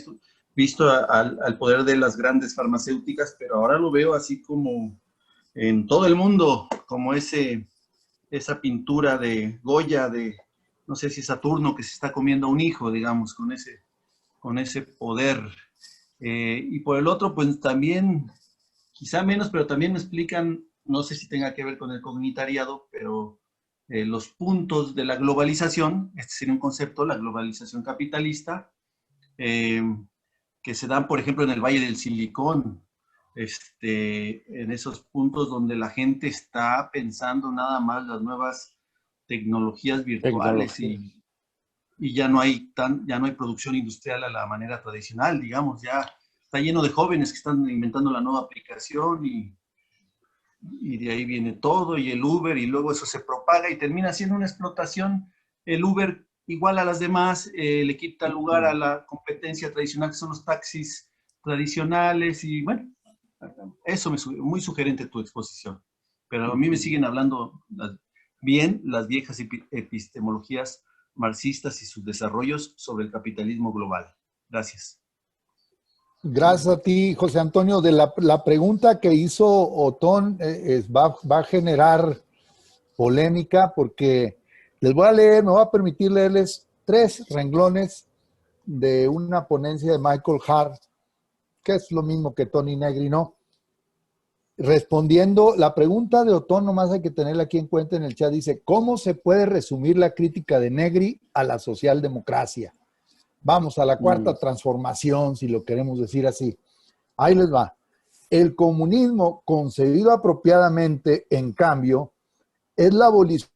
visto al poder de las grandes farmacéuticas, pero ahora lo veo así como en todo el mundo, como esa pintura de Goya, de no sé si Saturno que se está comiendo a un hijo, digamos, con ese poder. Y por el otro, pues también, quizá menos, pero también me explican, no sé si tenga que ver con el comunitariado, pero los puntos de la globalización, este sería un concepto, la globalización capitalista, que se dan, por ejemplo, en el Valle del Silicón, en esos puntos donde la gente está pensando nada más las nuevas tecnologías virtuales y ya no hay producción industrial a la manera tradicional, digamos, ya está lleno de jóvenes que están inventando la nueva aplicación y de ahí viene todo, y el Uber, y luego eso se propaga y termina siendo una explotación. El Uber igual a las demás, le quita lugar a la competencia tradicional que son los taxis tradicionales, y bueno, eso muy sugerente tu exposición, pero a mí me siguen hablando bien las viejas epistemologías marxistas y sus desarrollos sobre el capitalismo global. Gracias. Gracias a ti, José Antonio. De la pregunta que hizo Otón va a generar polémica, porque les voy a leer, me voy a permitir leerles 3 renglones de una ponencia de Michael Hart, que es lo mismo que Tony Negri, ¿no? Respondiendo la pregunta de Otón, nomás hay que tenerla aquí en cuenta en el chat, dice, ¿cómo se puede resumir la crítica de Negri a la socialdemocracia? Vamos a la cuarta transformación, si lo queremos decir así. Ahí les va. El comunismo, concebido apropiadamente, en cambio, es la abolición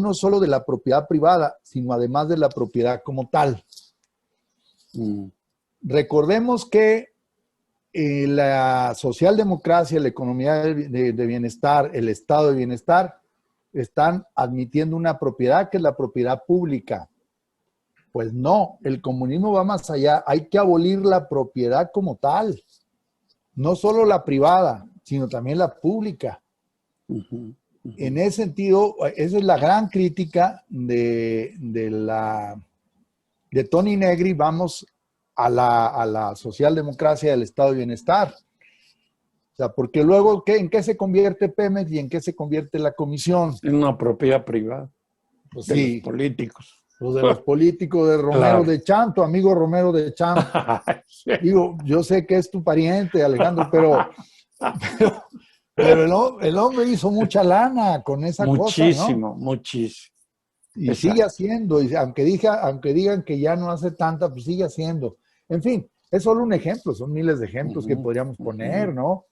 no solo de la propiedad privada, sino además de la propiedad como tal. Recordemos que la socialdemocracia, la economía de bienestar, el estado de bienestar, están admitiendo una propiedad que es la propiedad pública. Pues no, el comunismo va más allá. Hay que abolir la propiedad como tal. No solo la privada, sino también la pública. En ese sentido, esa es la gran crítica de Tony Negri. Vamos a la socialdemocracia del estado de bienestar. O sea, porque luego, ¿en qué se convierte Pemex y en qué se convierte la comisión? En una propiedad privada, Pues de sí, los políticos. Los de los políticos, de Romero Claro. de Champ, tu amigo Romero de Champ. Sí. Digo, yo sé que es tu pariente, Alejandro, pero el hombre hizo mucha lana con esa cosa, ¿no? Muchísimo. Y Exacto. sigue haciendo, y aunque digan que ya no hace tanta, pues sigue haciendo. En fin, es solo un ejemplo, son miles de ejemplos que podríamos poner, ¿no?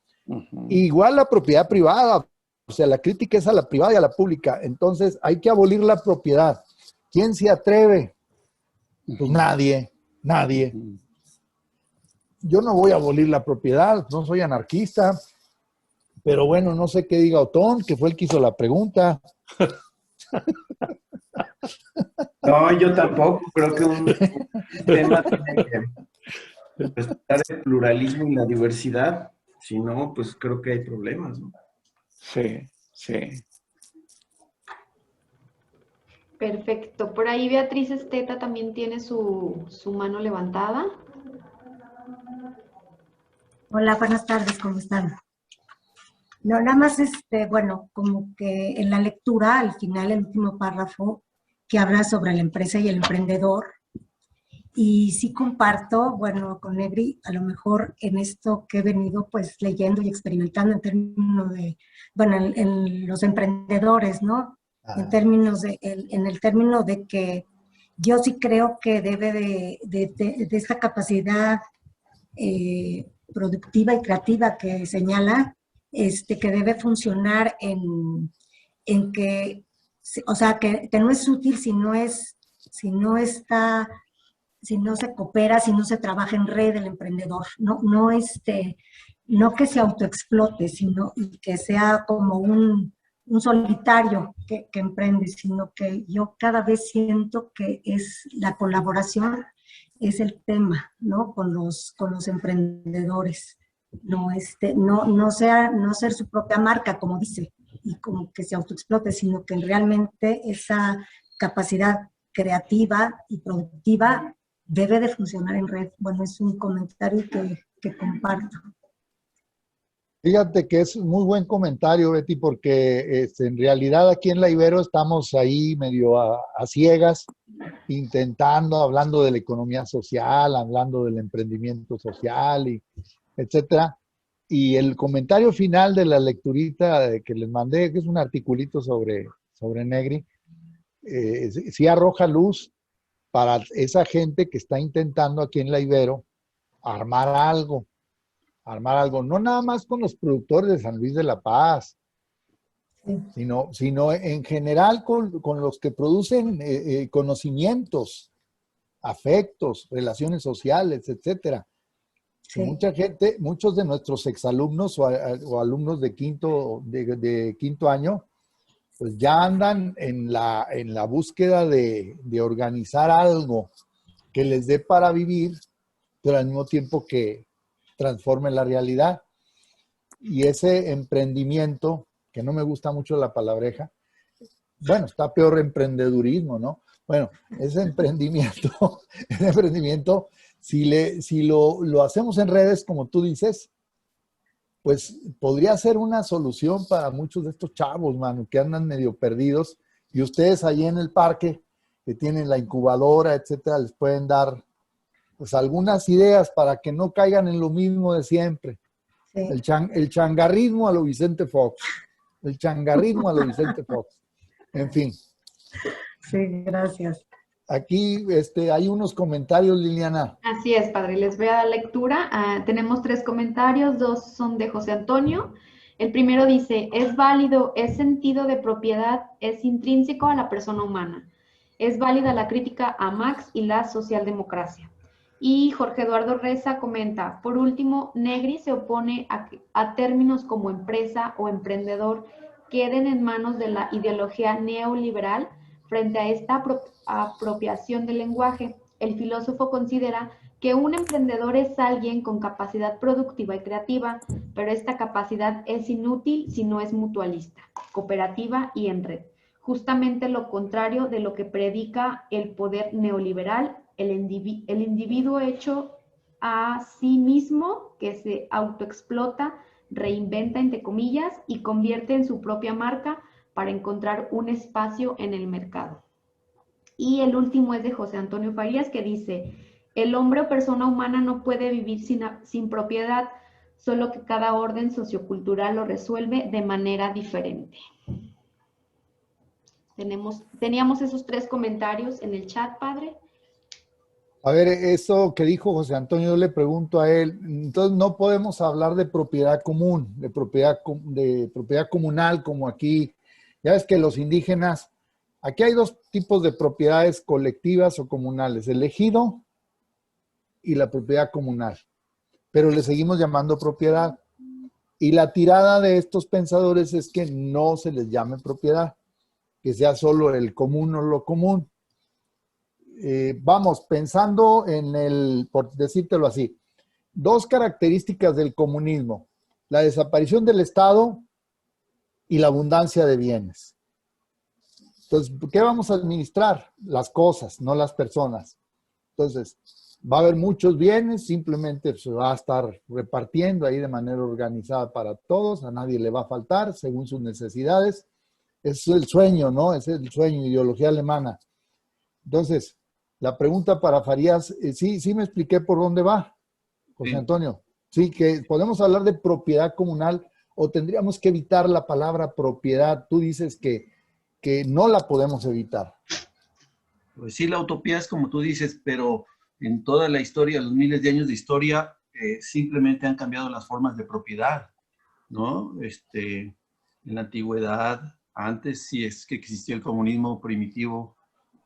Igual la propiedad privada, o sea, la crítica es a la privada y a la pública. Entonces hay que abolir la propiedad. ¿Quién se atreve? Pues nadie. Yo no voy a abolir la propiedad, no soy anarquista, pero bueno, no sé qué diga Otón, que fue el que hizo la pregunta. No, yo tampoco, creo que un tema tiene que respetar el pluralismo y la diversidad, si no, pues creo que hay problemas, ¿no? Sí. Perfecto. Por ahí Beatriz Esteta también tiene su mano levantada. Hola, buenas tardes, ¿cómo están? No, nada más, bueno, como que en la lectura, al final, el último párrafo, que habla sobre la empresa y el emprendedor, y sí comparto, bueno, con Negri, a lo mejor en esto que he venido, pues, leyendo y experimentando en términos de, bueno, en los emprendedores, ¿no? En el término de que yo sí creo que debe de esta capacidad productiva y creativa que señala, que debe funcionar en que, o sea, que no es útil si no es si no está, si no se coopera, si no se trabaja en red el emprendedor, no que se autoexplote, sino que sea como un solitario que emprende, sino que yo cada vez siento que es la colaboración, es el tema, ¿no? Con los emprendedores. No ser su propia marca, como dice, y como que se autoexplote, sino que realmente esa capacidad creativa y productiva debe de funcionar en red. Bueno, es un comentario que comparto. Fíjate que es un muy buen comentario, Betty, porque en realidad aquí en la Ibero estamos ahí medio a ciegas, hablando de la economía social, hablando del emprendimiento social, etcétera. Y el comentario final de la lecturita que les mandé, que es un articulito sobre Negri, sí arroja luz para esa gente que está intentando aquí en la Ibero armar algo, no nada más con los productores de San Luis de la Paz, sino en general con los que producen conocimientos, afectos, relaciones sociales, etcétera. Sí. Mucha gente, muchos de nuestros exalumnos o alumnos de quinto año, pues ya andan en la búsqueda de organizar algo que les dé para vivir, pero al mismo tiempo que transforme la realidad. Y ese emprendimiento, que no me gusta mucho la palabreja, bueno, está peor emprendedurismo, ¿no? Bueno, ese emprendimiento, si lo hacemos en redes, como tú dices, pues podría ser una solución para muchos de estos chavos, mano, que andan medio perdidos. Y ustedes allí en el parque, que tienen la incubadora, etcétera, les pueden dar pues algunas ideas para que no caigan en lo mismo de siempre. Sí. El changarrismo a lo Vicente Fox. El changarrismo a lo Vicente Fox. En fin. Sí, gracias. Aquí hay unos comentarios, Liliana. Así es, padre. Les voy a dar lectura. Tenemos 3 comentarios, 2 son de José Antonio. El primero dice, es válido, es sentido de propiedad, es intrínseco a la persona humana. Es válida la crítica a Marx y la socialdemocracia. Y Jorge Eduardo Reza comenta, por último, Negri se opone a términos como empresa o emprendedor queden en manos de la ideología neoliberal. Frente a esta apropiación del lenguaje, el filósofo considera que un emprendedor es alguien con capacidad productiva y creativa, pero esta capacidad es inútil si no es mutualista, cooperativa y en red. Justamente lo contrario de lo que predica el poder neoliberal, el individuo hecho a sí mismo, que se autoexplota, reinventa entre comillas y convierte en su propia marca para encontrar un espacio en el mercado. Y el último es de José Antonio Farías, que dice, el hombre o persona humana no puede vivir sin propiedad, solo que cada orden sociocultural lo resuelve de manera diferente. Teníamos esos 3 comentarios en el chat, padre. A ver, eso que dijo José Antonio, yo le pregunto a él, entonces no podemos hablar de propiedad común, de propiedad comunal, como aquí. Ya ves que los indígenas, aquí hay 2 tipos de propiedades colectivas o comunales, el ejido y la propiedad comunal, pero le seguimos llamando propiedad. Y la tirada de estos pensadores es que no se les llame propiedad, que sea solo el común o lo común. Vamos, pensando en por decírtelo así, 2 características del comunismo, la desaparición del Estado y la abundancia de bienes. Entonces, ¿qué vamos a administrar? Las cosas, no las personas. Entonces, va a haber muchos bienes, simplemente se va a estar repartiendo ahí de manera organizada para todos, a nadie le va a faltar según sus necesidades. Es el sueño, ¿no? Es el sueño, ideología alemana. Entonces, la pregunta para Farías, sí me expliqué por dónde va, José Antonio. Sí, que podemos hablar de propiedad comunal o tendríamos que evitar la palabra propiedad. Tú dices que no la podemos evitar. Pues sí, la utopía es como tú dices, pero en toda la historia, los miles de años de historia, simplemente han cambiado las formas de propiedad, ¿no? En la antigüedad, antes, si es que existía el comunismo primitivo,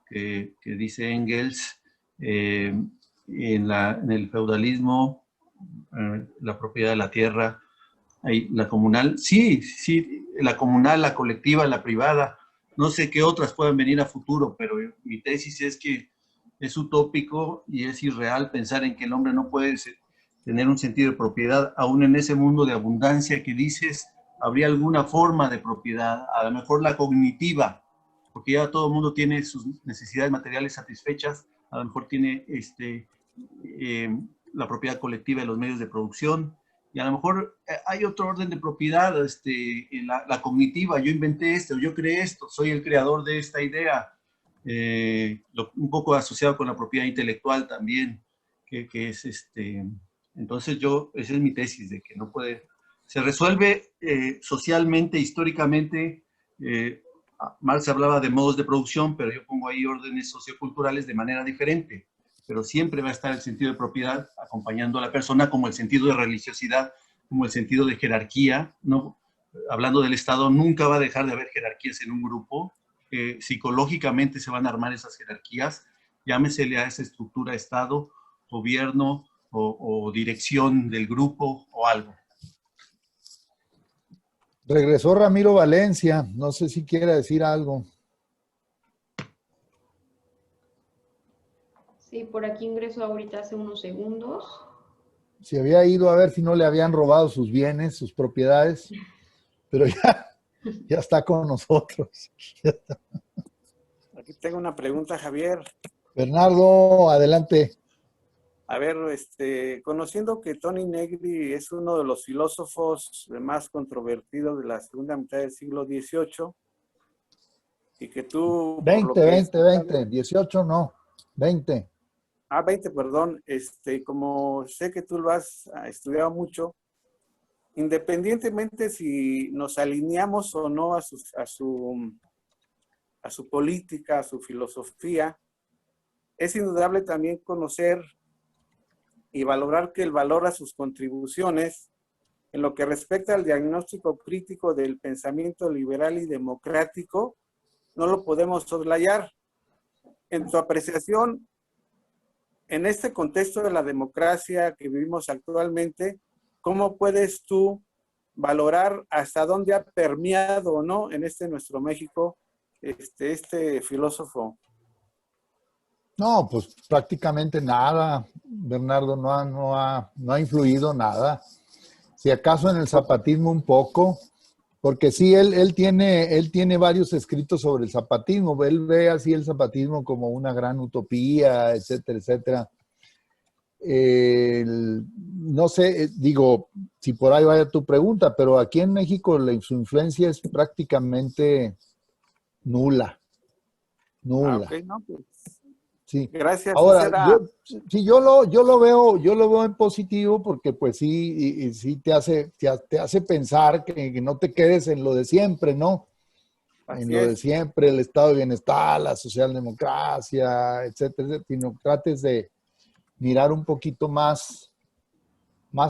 que dice Engels, en el feudalismo, la propiedad de la tierra, la comunal, sí, la comunal, la colectiva, la privada, no sé qué otras puedan venir a futuro, pero mi tesis es que es utópico y es irreal pensar en que el hombre no puede tener un sentido de propiedad, aún en ese mundo de abundancia que dices, habría alguna forma de propiedad, a lo mejor la cognitiva, porque ya todo el mundo tiene sus necesidades materiales satisfechas, a lo mejor tiene la propiedad colectiva de los medios de producción, y a lo mejor hay otro orden de propiedad, la cognitiva, yo inventé esto, yo creé esto, soy el creador de esta idea, un poco asociado con la propiedad intelectual también, que es entonces esa es mi tesis, de que no puede, se resuelve socialmente, históricamente, Marx hablaba de modos de producción, pero yo pongo ahí órdenes socioculturales de manera diferente, pero siempre va a estar el sentido de propiedad acompañando a la persona, como el sentido de religiosidad, como el sentido de jerarquía, ¿no? Hablando del Estado, nunca va a dejar de haber jerarquías en un grupo, psicológicamente se van a armar esas jerarquías, llámesele a esa estructura Estado, gobierno o dirección del grupo o algo. Regresó Ramiro Valencia, no sé si quiere decir algo. Sí, por aquí ingresó ahorita hace unos segundos. Se había ido a ver si no le habían robado sus bienes, sus propiedades, pero ya está con nosotros. Aquí tengo una pregunta, Javier. Bernardo, adelante. A ver, conociendo que Tony Negri es uno de los filósofos más controvertidos de la segunda mitad del siglo XVIII, y que tú... 20, 18 no, 20. 20, perdón. Como sé que tú lo has estudiado mucho, independientemente si nos alineamos o no a su política, a su filosofía, es indudable también conocer y valorar que él valora sus contribuciones en lo que respecta al diagnóstico crítico del pensamiento liberal y democrático. No lo podemos soslayar. En tu apreciación, en este contexto de la democracia que vivimos actualmente, ¿cómo puedes tú valorar hasta dónde ha permeado o no en nuestro México este filósofo? No, pues prácticamente nada, Bernardo, no ha influido nada. Si acaso en el zapatismo un poco, porque sí, él tiene varios escritos sobre el zapatismo, él ve así el zapatismo como una gran utopía, etcétera, etcétera. No sé, digo, si por ahí vaya tu pregunta, pero aquí en México su influencia es prácticamente nula. Okay, no, pues, sí. Gracias. Ahora, yo lo veo en positivo, porque pues sí te hace pensar que no te quedes en lo de siempre, ¿no? En lo de siempre, el estado de bienestar, la socialdemocracia, etcétera, sino trates de mirar un poquito más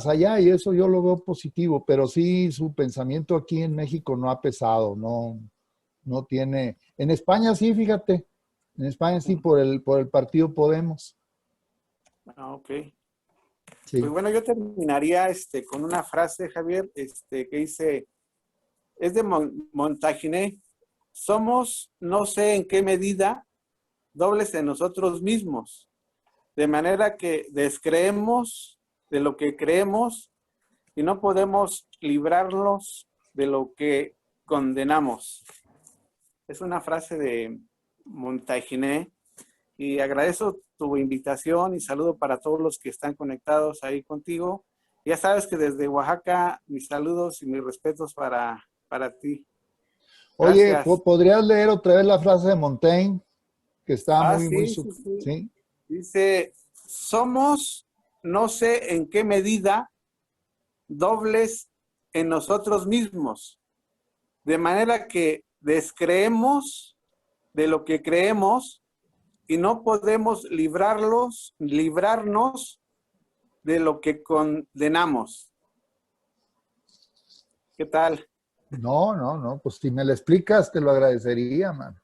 allá, y eso yo lo veo positivo, pero sí su pensamiento aquí en México no ha pesado, no tiene. En España sí, fíjate, en España sí, por el partido Podemos. Ok. Sí. Pues bueno, yo terminaría con una frase, Javier, que dice, es de Montaigne: somos, no sé en qué medida, dobles de nosotros mismos, de manera que descreemos de lo que creemos y no podemos librarnos de lo que condenamos. Es una frase de Montaigne, y agradezco tu invitación y saludo para todos los que están conectados ahí contigo. Ya sabes que desde Oaxaca, mis saludos y mis respetos para ti. Gracias. Oye, ¿podrías leer otra vez la frase de Montaigne? Que está sí. Dice, somos, no sé en qué medida, dobles en nosotros mismos, de manera que descreemos de lo que creemos y no podemos librarnos de lo que condenamos. ¿Qué tal? No, pues si me lo explicas te lo agradecería, man.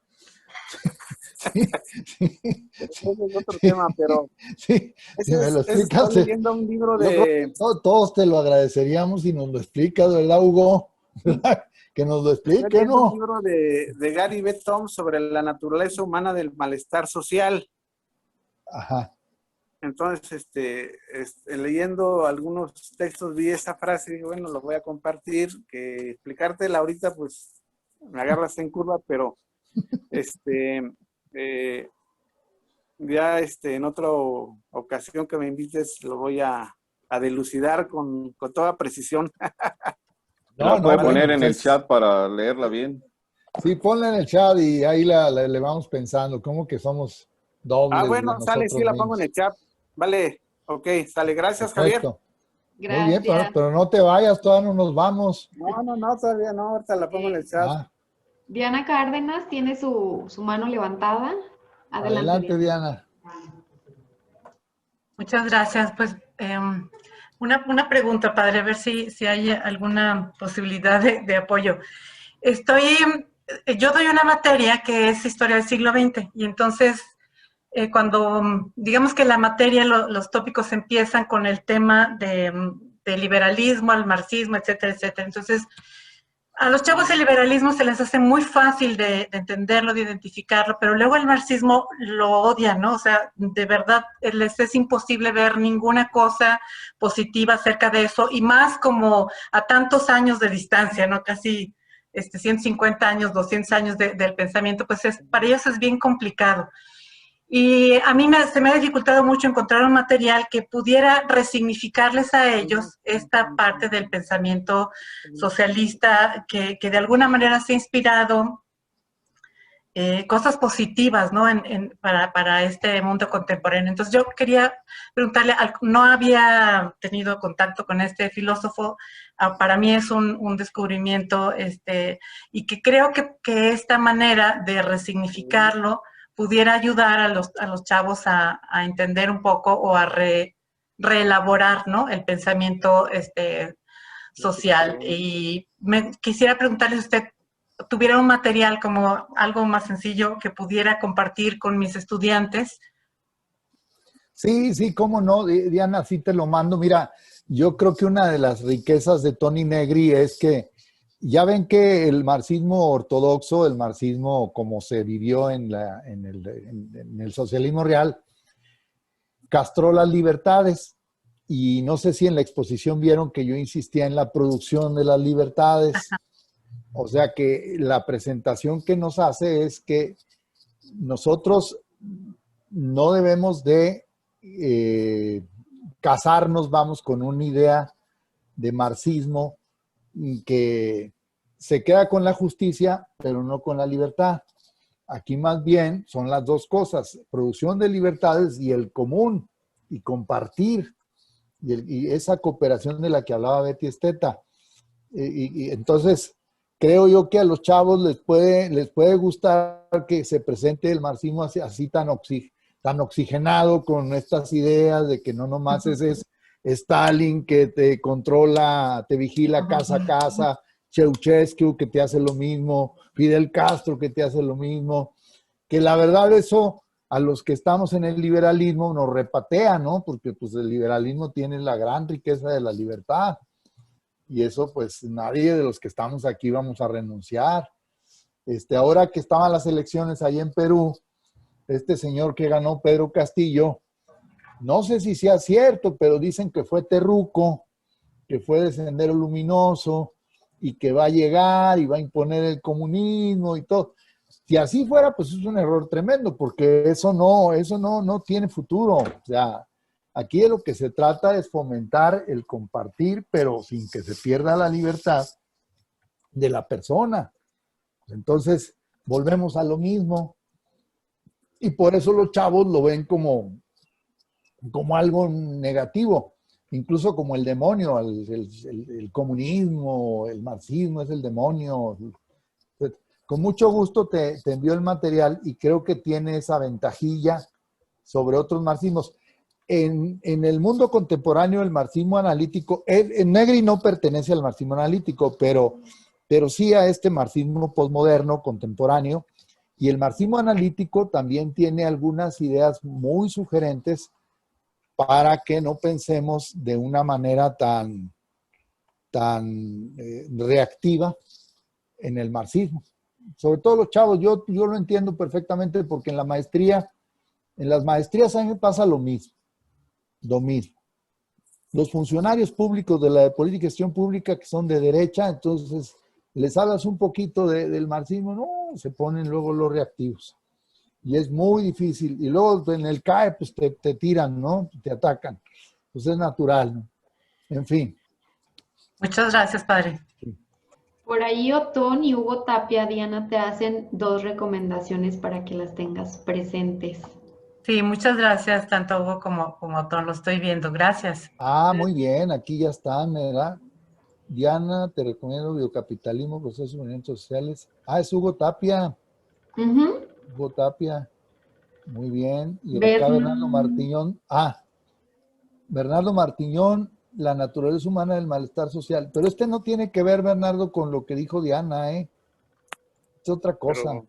Ese es otro tema, pero Sí, si me lo explicas, estoy leyendo un libro de... todos te lo agradeceríamos si nos lo explicas, ¿verdad, Hugo? Que nos lo Estoy explique, leyendo un ¿no? libro de Gary Betom sobre la naturaleza humana del malestar social. Ajá. Entonces, leyendo algunos textos vi esa frase y dije, bueno, lo voy a compartir, que explicártela ahorita, pues me agarras en curva, pero ya en otra ocasión que me invites lo voy a dilucidar con toda precisión. La puede poner bueno, en el chat para leerla bien. Sí, ponla en el chat y ahí le vamos pensando, ¿cómo que somos dobles de Bueno, sale, nosotros sí, la mismos? pongo en el chat. Vale, ok, sale. Gracias, Perfecto. Javier. Muy bien, Gracias. pero no te vayas, todavía no nos vamos. No, todavía no, ahorita la pongo en el chat. Diana Cárdenas tiene su mano levantada. Adelante, Diana. Muchas gracias. Pues una pregunta, padre, a ver si hay alguna posibilidad de apoyo. Yo doy una materia que es Historia del siglo XX y entonces cuando digamos que la materia, los tópicos empiezan con el tema de liberalismo, al marxismo, etcétera, etcétera. Entonces, a los chavos el liberalismo se les hace muy fácil de entenderlo, de identificarlo, pero luego el marxismo lo odian, ¿no? O sea, de verdad les es imposible ver ninguna cosa positiva acerca de eso, y más como a tantos años de distancia, ¿no? Casi 150 años, 200 años del pensamiento, pues para ellos es bien complicado. Y a mí se me ha dificultado mucho encontrar un material que pudiera resignificarles a ellos esta parte del pensamiento socialista que de alguna manera se ha inspirado cosas positivas, ¿no? Para este mundo contemporáneo. Entonces yo quería preguntarle, no había tenido contacto con este filósofo, para mí es un descubrimiento, y que creo que esta manera de resignificarlo pudiera ayudar a los chavos a entender un poco o a reelaborar, ¿no? El pensamiento social. Y quisiera preguntarle si usted tuviera un material como algo más sencillo que pudiera compartir con mis estudiantes. Sí, cómo no, Diana, sí te lo mando. Mira, yo creo que una de las riquezas de Toni Negri es que ya ven que el marxismo ortodoxo, el marxismo como se vivió en el socialismo real, castró las libertades. Y no sé si en la exposición vieron que yo insistía en la producción de las libertades. O sea que la presentación que nos hace es que nosotros no debemos de casarnos, vamos, con una idea de marxismo que se queda con la justicia, pero no con la libertad. Aquí más bien son las dos cosas, producción de libertades y el común, y compartir, y esa cooperación de la que hablaba Betty Esteta. Y entonces, creo yo que a los chavos les puede gustar que se presente el marxismo así tan oxigenado, con estas ideas de que no nomás es Stalin que te controla, te vigila casa a casa, Ceausescu que te hace lo mismo, Fidel Castro que te hace lo mismo, que la verdad eso a los que estamos en el liberalismo nos repatea, ¿no? Porque pues el liberalismo tiene la gran riqueza de la libertad y eso pues nadie de los que estamos aquí vamos a renunciar. Ahora que estaban las elecciones ahí en Perú, este señor que ganó, Pedro Castillo, no sé si sea cierto, pero dicen que fue terruco, que fue de Sendero Luminoso y que va a llegar y va a imponer el comunismo y todo. Si así fuera, pues es un error tremendo, porque eso no tiene futuro. O sea, aquí de lo que se trata es fomentar el compartir, pero sin que se pierda la libertad de la persona. Entonces, volvemos a lo mismo. Y por eso los chavos lo ven como algo negativo, incluso como el demonio, el comunismo, el marxismo es el demonio. Con mucho gusto te envío el material y creo que tiene esa ventajilla sobre otros marxismos. En el mundo contemporáneo, el marxismo analítico, Negri no pertenece al marxismo analítico, pero sí a este marxismo posmoderno contemporáneo, Y el marxismo analítico también tiene algunas ideas muy sugerentes para que no pensemos de una manera tan reactiva en el marxismo. Sobre todo los chavos, yo lo entiendo perfectamente porque en las maestrías a mí me pasa lo mismo. Los funcionarios públicos de la política y gestión pública que son de derecha, entonces les hablas un poquito del marxismo, no, se ponen luego los reactivos. Y es muy difícil. Y luego en el CAE, pues te tiran, ¿no? Te atacan. Pues es natural, ¿no? En fin. Muchas gracias, padre. Por ahí Otón y Hugo Tapia, Diana, te hacen 2 recomendaciones para que las tengas presentes. Sí, muchas gracias, tanto Hugo como Otón, lo estoy viendo. Gracias. Muy bien, aquí ya están, ¿verdad? Diana, te recomiendo Biocapitalismo, Procesos y Movimientos Sociales. Es Hugo Tapia. Hugo Tapia. Muy bien. Y acá Bernardo Martiñón. Bernardo Martiñón, La naturaleza humana del malestar social. Pero no tiene que ver, Bernardo, con lo que dijo Diana, ¿eh? Es otra cosa. Pero...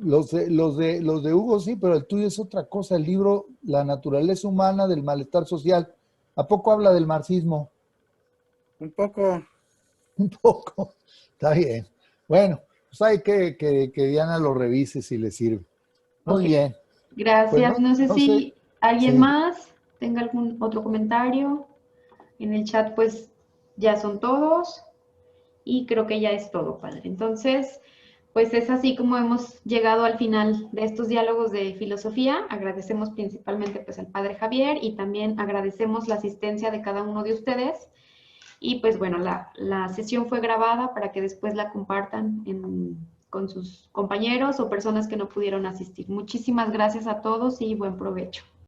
Los de Hugo sí, pero el tuyo es otra cosa. El libro La naturaleza humana del malestar social. ¿A poco habla del marxismo? Un poco. Un poco. Está bien. Bueno, pues hay que Diana lo revise si le sirve. Muy bien. Gracias. Pues no sé si alguien más tenga algún otro comentario. En el chat, pues ya son todos. Y creo que ya es todo, padre. Entonces, pues es así como hemos llegado al final de estos diálogos de filosofía. Agradecemos principalmente pues al padre Javier y también agradecemos la asistencia de cada uno de ustedes. Y pues bueno, la sesión fue grabada para que después la compartan con sus compañeros o personas que no pudieron asistir. Muchísimas gracias a todos y buen provecho.